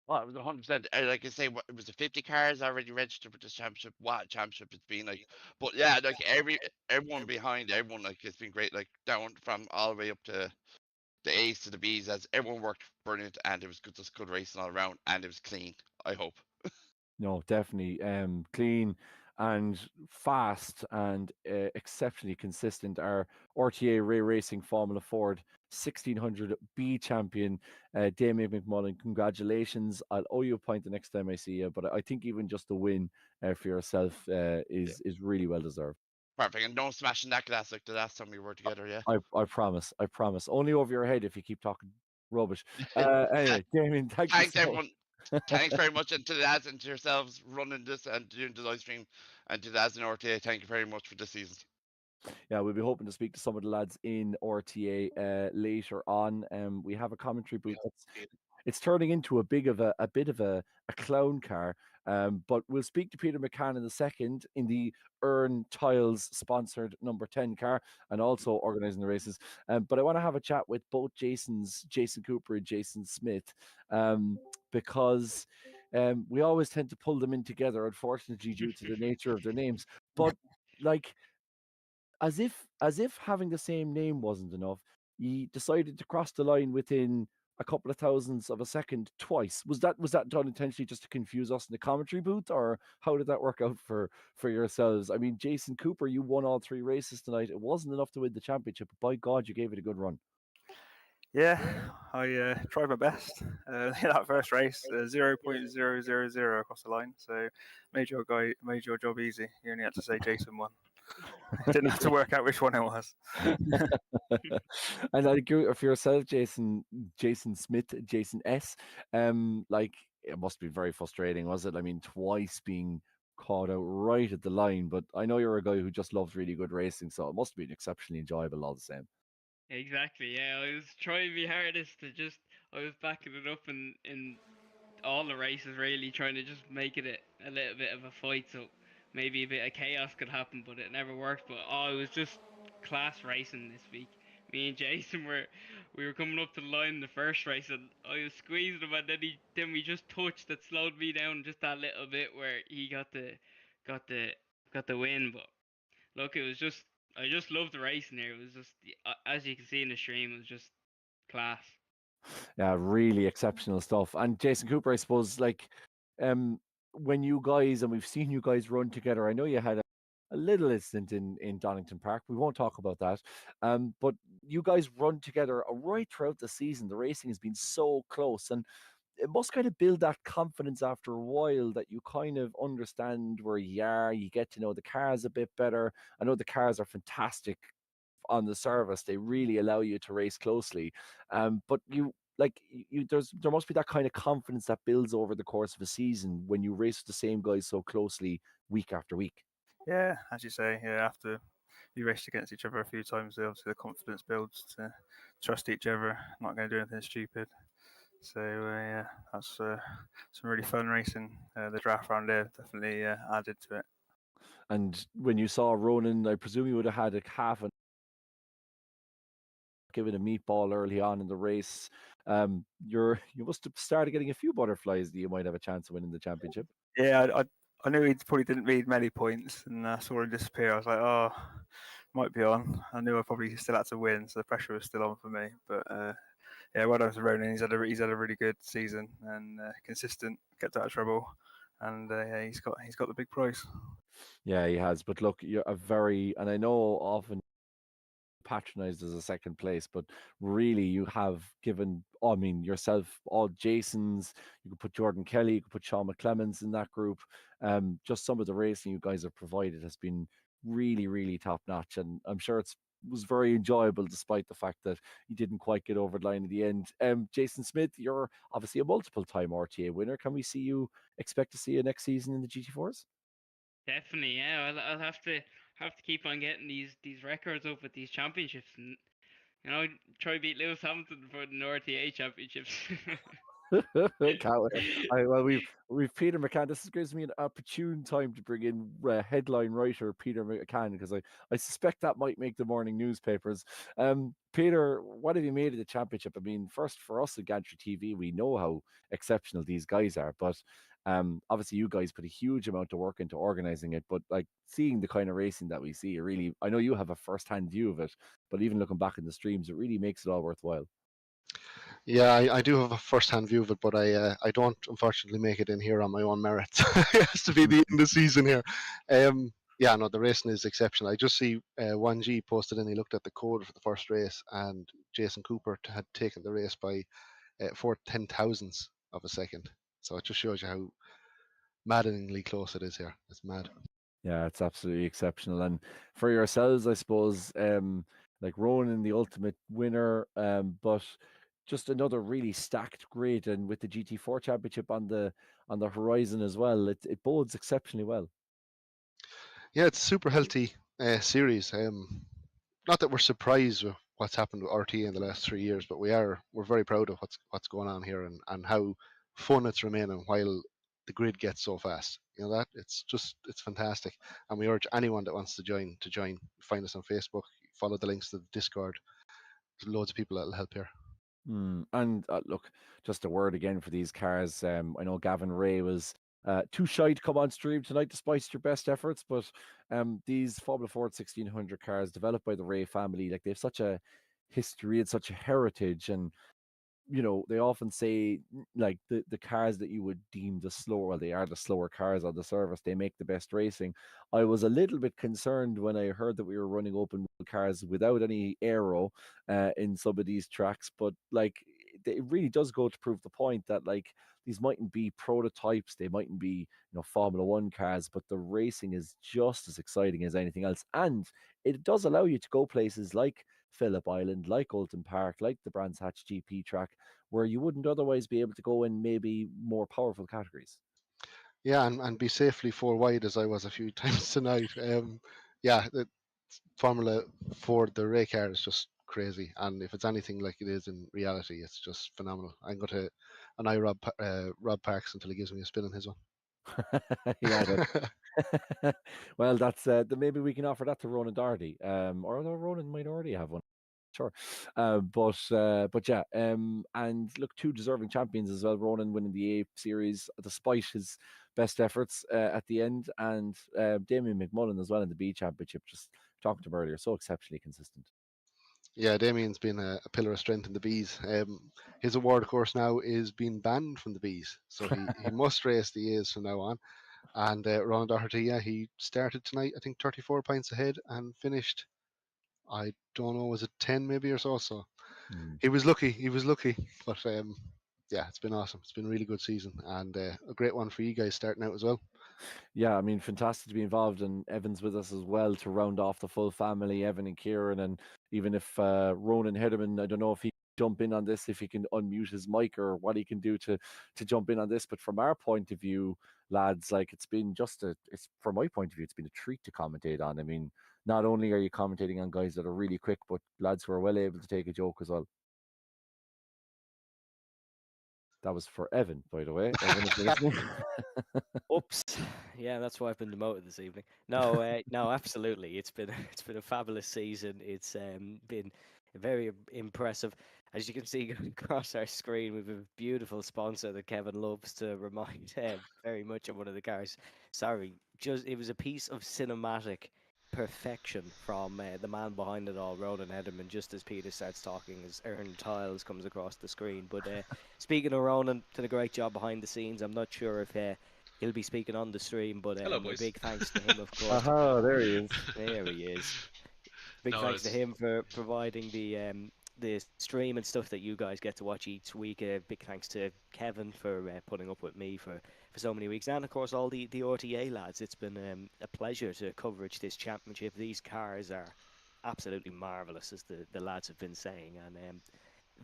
Well, it was 100%. Like I say, it was the 50 cars already registered for this championship. What a championship it's been like! But yeah, like everyone behind everyone, like it's been great. Like down from all the way up to the A's to the B's, as everyone worked brilliant, and it was good, just good racing all around, and it was clean. I hope. No, definitely clean and fast and exceptionally consistent. Our RTA Ray Racing Formula Ford 1600 B champion, Damien McMullen. Congratulations! I'll owe you a point the next time I see you, but I think even just the win for yourself is really well deserved. Perfect, and don't smash in that glass like the last time we were together. Yeah. I promise. I promise. Only over your head if you keep talking rubbish. Anyway, Damien, thank you Thanks, so everyone. Thanks very much, and to the lads and to yourselves running this and doing the live stream, and to the lads in RTA, thank you very much for this season. Yeah, we'll be hoping to speak to some of the lads in RTA later on. We have a commentary booth it's turning into a bit of a clown car. But we'll speak to Peter McCann in a second in the Earn Tiles sponsored number 10 car and also organising the races. But I want to have a chat with both Jason Cooper and Jason Smith, because we always tend to pull them in together, unfortunately, due to the nature of their names. But like, as if having the same name wasn't enough, he decided to cross the line within a couple of thousandths of a second twice. Was that done intentionally just to confuse us in the commentary booth, or how did that work out for yourselves? I mean, Jason Cooper, you won all 3 races tonight. It wasn't enough to win the championship, but by God, you gave it a good run. Yeah, I tried my best. In that first race, 0.000 across the line, so made your job easy. You only had to say Jason won. Didn't have to work out which one it was. And I agree for yourself, Jason Smith, Jason S. Like, it must be very frustrating, was it? I mean, twice being caught out right at the line, but I know you're a guy who just loves really good racing, so it must have been exceptionally enjoyable all the same. Exactly, yeah. I was trying my hardest to I was backing it up in all the races, really trying to just make it a little bit of a fight, so maybe a bit of chaos could happen, but it never worked. But it was just class racing this week. Me and Jason we were coming up to the line in the first race, and I was squeezing him, and then we just touched that slowed me down just that little bit where he got the win. But look, I just loved the racing here. It was just as you can see in the stream, it was just class. Yeah, really exceptional stuff. And Jason Cooper, I suppose, like, when you guys, and we've seen you guys run together, I know you had a little incident in Donington Park. We won't talk about that. But you guys run together right throughout the season. The racing has been so close, and it must kind of build that confidence after a while that you kind of understand where you are. You get to know the cars a bit better. I know the cars are fantastic on the service. They really allow you to race closely. But there must be that kind of confidence that builds over the course of a season when you race with the same guys so closely week after week. Yeah, as you say, yeah, after you raced against each other a few times, obviously the confidence builds to trust each other, not going to do anything stupid. So yeah, that's some really fun racing. The draft round there definitely added to it. And when you saw Ronan, I presume you would have had a half an given a meatball early on in the race. You must have started getting a few butterflies that you might have a chance of winning the championship. Yeah, I knew he probably didn't need many points, and I saw him disappear. I was like, oh, might be on. I knew I probably still had to win, so the pressure was still on for me. But yeah, well done to Ronan. He's had a really good season and consistent, kept out of trouble, and yeah, he's got the big prize. Yeah, he has. But look, you're and I know often patronized as a second place, but really you have given, I mean, yourself all Jasons. You could put Jordan Kelly, you could put Sean McClemens in that group. Just some of the racing you guys have provided has been really, really top notch, and I'm sure it was very enjoyable despite the fact that you didn't quite get over the line at the end. Jason Smith, you're obviously a multiple time RTA winner. Can we expect to see you next season in the GT4s? Definitely, yeah. I'll have to keep on getting these records up with these championships, and You know, try beat Lewis Hamilton for the RTA championships. Can't wait. Well, we've Peter McCann. This gives me an opportune time to bring in headline writer Peter McCann, because I suspect that might make the morning newspapers. Peter, what have you made of the championship? I mean, first, for us at Gantry TV, we know how exceptional these guys are, but obviously you guys put a huge amount of work into organizing it. But like, seeing the kind of racing that we see, it really, I know you have a first-hand view of it, but even looking back in the streams, it really makes it all worthwhile. Yeah, I do have a first-hand view of it, but I don't unfortunately make it in here on my own merits. It has to be the end of the season here. Yeah, no, the racing is exceptional. I just see 1G posted in. He looked at the code for the first race, and Jason Cooper had taken the race by 4/10,000ths of a second. So it just shows you how maddeningly close it is here. It's mad. Yeah, it's absolutely exceptional. And for yourselves, I suppose, like Ronan, the ultimate winner, but just another really stacked grid, and with the GT4 championship on the horizon as well, it bodes exceptionally well. Yeah, it's a super healthy series. Not that we're surprised with what's happened with RTA in the last 3 years, but we're very proud of what's going on here, and how fun it's remaining while the grid gets so fast. You know that it's fantastic, and we urge anyone that wants to join to join. Find us on Facebook, follow the links to the Discord. There's loads of people that'll help here. And look, just a word again for these cars. I know Gavin Ray was too shy to come on stream tonight, despite your best efforts. But these Formula Ford 1600 cars, developed by the Ray family, like, they have such a history and such a heritage. And they often say, like, the cars that you would deem the slower, well, they are the slower cars on the service, they make the best racing. I was a little bit concerned when I heard that we were running open wheel cars without any aero in some of these tracks, but like, it really does go to prove the point that, like, these mightn't be prototypes, they mightn't be Formula One cars, but the racing is just as exciting as anything else, and it does allow you to go places like Phillip Island, like Oulton Park, like the Brands Hatch GP track, where you wouldn't otherwise be able to go in maybe more powerful categories. Yeah, and be safely four wide as I was a few times tonight. Yeah, the Formula Ford, the Ray car is just crazy, and if it's anything like it is in reality, it's just phenomenal. I'm going to an eye Rob Parks until he gives me a spin on his one. Yeah, well, that's maybe we can offer that to Ronan Doherty, or although Ronan might already have one. Sure. But yeah, and look, two deserving champions as well. Ronan winning the A series despite his best efforts at the end, and Damien McMullen as well in the B championship. Just talking to him earlier, so exceptionally consistent. Yeah, Damien's been a pillar of strength in the bees. His award course now is being banned from the bees, so he must race the A's from now on. And Ron Doherty, yeah, he started tonight, I think 34 points ahead, and finished, I don't know, was it 10 maybe or so? So he was lucky. But yeah, it's been awesome. It's been a really good season, and a great one for you guys starting out as well. Yeah, I mean, fantastic to be involved, and Evan's with us as well to round off the full family, Evan and Kieran. And even if Ronan Hederman, I don't know if he can jump in on this, if he can unmute his mic, or what he can do to jump in on this. But from our point of view, lads, like, it's from my point of view, it's been a treat to commentate on. I mean, not only are you commentating on guys that are really quick, but lads who are well able to take a joke as well. That was for Evan, by the way. Evan, if you're listening. Oops. Yeah, that's why I've been demoted this evening. No, no, absolutely. It's been a fabulous season. It's been very impressive. As you can see going across our screen, we've a beautiful sponsor that Kevin loves to remind very much of one of the cars. Sorry, just it was a piece of cinematic perfection from the man behind it all, Ronan Ederman, just as Peter starts talking, as Aaron Tiles comes across the screen. But speaking of Ronan, did a great job behind the scenes. I'm not sure if he'll be speaking on the stream, but Hello, a boys. big thanks to him, of course. Aha, there he is. There he is. Big No, thanks to it's- him for providing the stream and stuff that you guys get to watch each week. Big thanks to Kevin for putting up with me for so many weeks, and of course all the RTA lads. It's been a pleasure to coverage this championship. These cars are absolutely marvelous, as the lads have been saying, and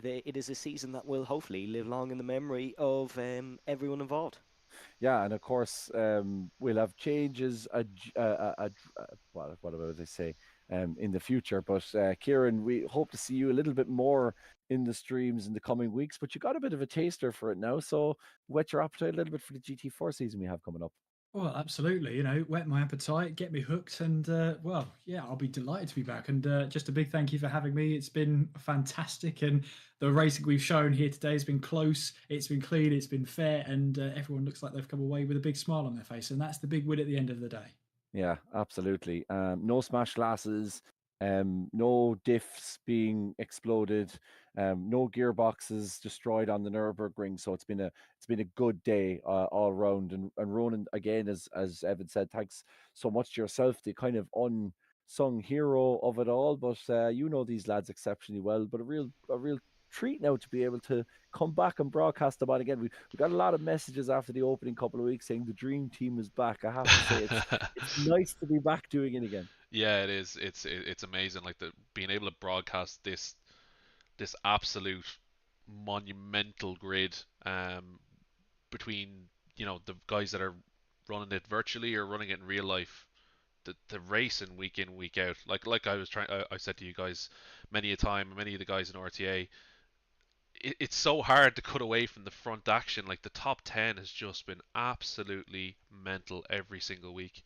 it is a season that will hopefully live long in the memory of everyone involved. Yeah, and of course, we'll have changes. What about they say? in the future. But Kieran, we hope to see you a little bit more in the streams in the coming weeks. But you got a bit of a taster for it now, so whet your appetite a little bit for the GT4 season we have coming up. Well, absolutely. Whet my appetite, get me hooked, and well, yeah, I'll be delighted to be back. And just a big thank you for having me. It's been fantastic, and the racing we've shown here today has been close. It's been clean. It's been fair, and everyone looks like they've come away with a big smile on their face, and that's the big win at the end of the day. Yeah, absolutely. No smash glasses, no diffs being exploded, no gearboxes destroyed on the Nürburgring. So it's been a good day all round. And Ronan, again, as Evan said, thanks so much to yourself, the kind of unsung hero of it all. But you know these lads exceptionally well. But a real treat now to be able to come back and broadcast them on again. We got a lot of messages after the opening couple of weeks saying the dream team is back. I have to say it's nice to be back doing it again. Yeah, it is. It's amazing, like being able to broadcast this absolute monumental grid between the guys that are running it virtually or running it in real life. The racing week in week out, like I said to you guys many a time, many of the guys in RTA, it's so hard to cut away from the front action. Like the top 10 has just been absolutely mental every single week.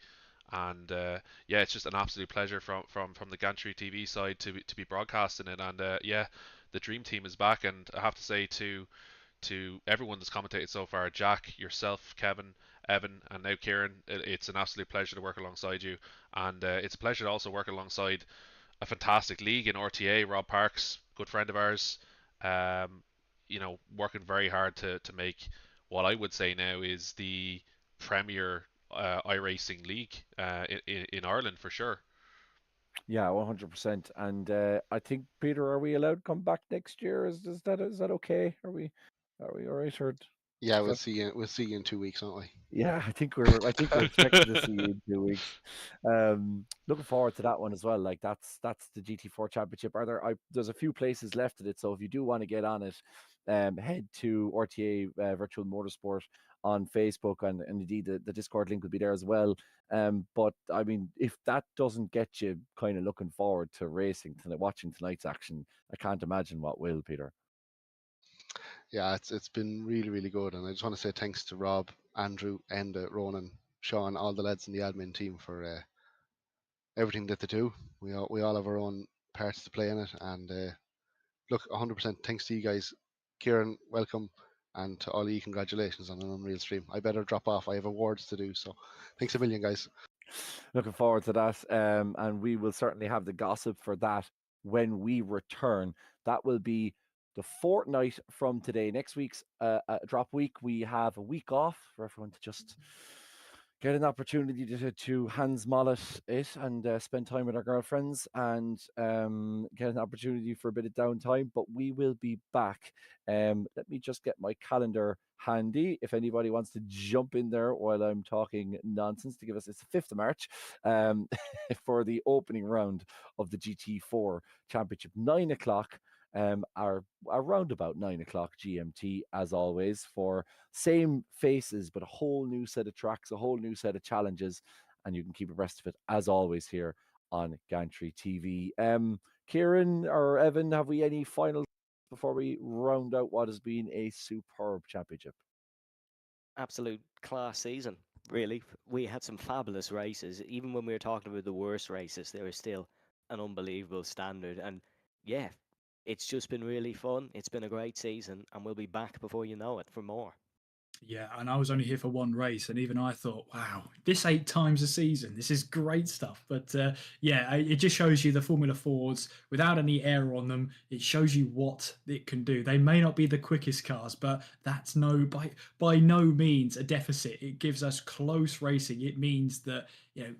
And yeah, it's just an absolute pleasure from the Gantry TV side to be broadcasting it. And yeah, the dream team is back. And I have to say to everyone that's commentated so far, Jack, yourself, Kevin, Evan, and now Kieran, it's an absolute pleasure to work alongside you. And it's a pleasure to also work alongside a fantastic league in RTA. Rob Parks, good friend of ours, working very hard to make what I would say now is the premier iRacing league in Ireland for sure. Yeah, 100%. And I think, Peter, are we allowed to come back next year? Is that okay? Are we all right? Or Yeah, we'll see you. We'll see you in 2 weeks, aren't we? yeah, I think we're expecting to see you in 2 weeks. Looking forward to that one as well. Like that's the GT4 Championship. There's a few places left in it, so if you do want to get on it, head to RTA Virtual Motorsport on Facebook, and indeed the Discord link will be there as well. But I mean, if that doesn't get you kind of looking forward to racing tonight, watching tonight's action, I can't imagine what will, Peter. Yeah, it's been really, really good, and I just want to say thanks to Rob, Andrew, and Ronan, Sean, all the lads in the admin team for everything that they do. We all have our own parts to play in it, and look, 100% thanks to you guys. Kieran, welcome, and to all of you, congratulations on an unreal stream. I better drop off. I have awards to do, so thanks a million, guys. Looking forward to that, and we will certainly have the gossip for that when we return. That will be the fortnight from today. Next week's drop week, we have a week off for everyone to just get an opportunity to Hans Mollet it and spend time with our girlfriends and get an opportunity for a bit of downtime. But we will be back. Let me just get my calendar handy if anybody wants to jump in there while I'm talking nonsense to give us. It's the 5th of March for the opening round of the GT4 Championship, 9 o'clock. Around about 9 o'clock GMT, as always, for same faces, but a whole new set of tracks, a whole new set of challenges, and you can keep abreast of it, as always, here on Gantry TV. Kieran or Evan, have we any final before we round out what has been a superb championship? Absolute class season, really. We had some fabulous races. Even when we were talking about the worst races, they were still an unbelievable standard. And yeah, it's just been really fun. It's been a great season, and we'll be back before you know it for more. Yeah, and I was only here for one race, and even I thought, wow, this 8 times a season, this is great stuff. But yeah, it just shows you the Formula Fords without any air on them. It shows you what it can do. They may not be the quickest cars, but that's by no means a deficit. It gives us close racing. It means that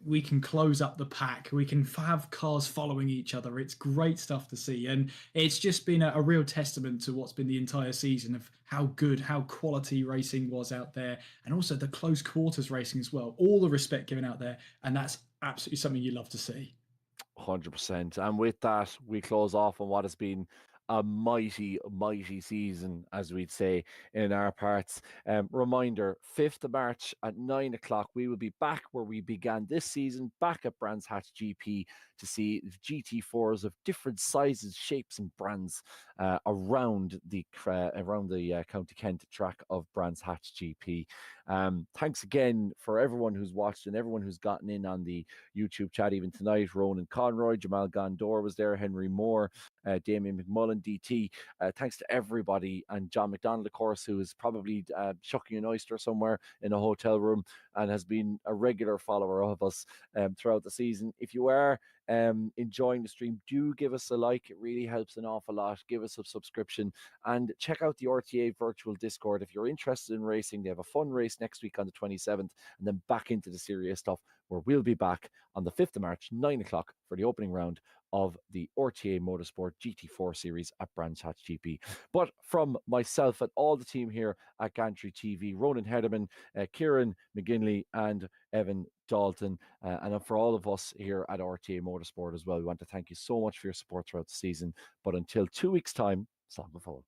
we can close up the pack. We can have cars following each other. It's great stuff to see, and it's just been a real testament to what's been the entire season of how good, how quality racing was out there, and also the close quarters racing as well. All the respect given out there, and that's absolutely something you love to see. 100%. And with that, we close off on what has been a mighty, mighty season, as we'd say in our parts. Reminder, 5th of March at 9 o'clock, we will be back where we began this season, back at Brands Hatch GP to see GT4s of different sizes, shapes, and brands around the County Kent track of Brands Hatch GP. Thanks again for everyone who's watched and everyone who's gotten in on the YouTube chat even tonight. Ronan Conroy, Jamal Gondor was there, Henry Moore, Damien McMullen, DT. Thanks to everybody, and John McDonald, of course, who is probably shucking an oyster somewhere in a hotel room and has been a regular follower of us throughout the season. If you are enjoying the stream, do give us a like. It really helps an awful lot. Give us a subscription and check out the RTA virtual Discord if you're interested in racing. They have a fun race next week on the 27th, and then back into the serious stuff, where we'll be back on the 5th of March, 9 o'clock, for the opening round of the RTA Motorsport GT4 series at Brands Hatch GP. But from myself and all the team here at Gantry TV, Ronan Hederman, Kieran McGinley, and Evan Dalton, and for all of us here at RTA Motorsport as well, we want to thank you so much for your support throughout the season. But until 2 weeks' time, slán go fóill.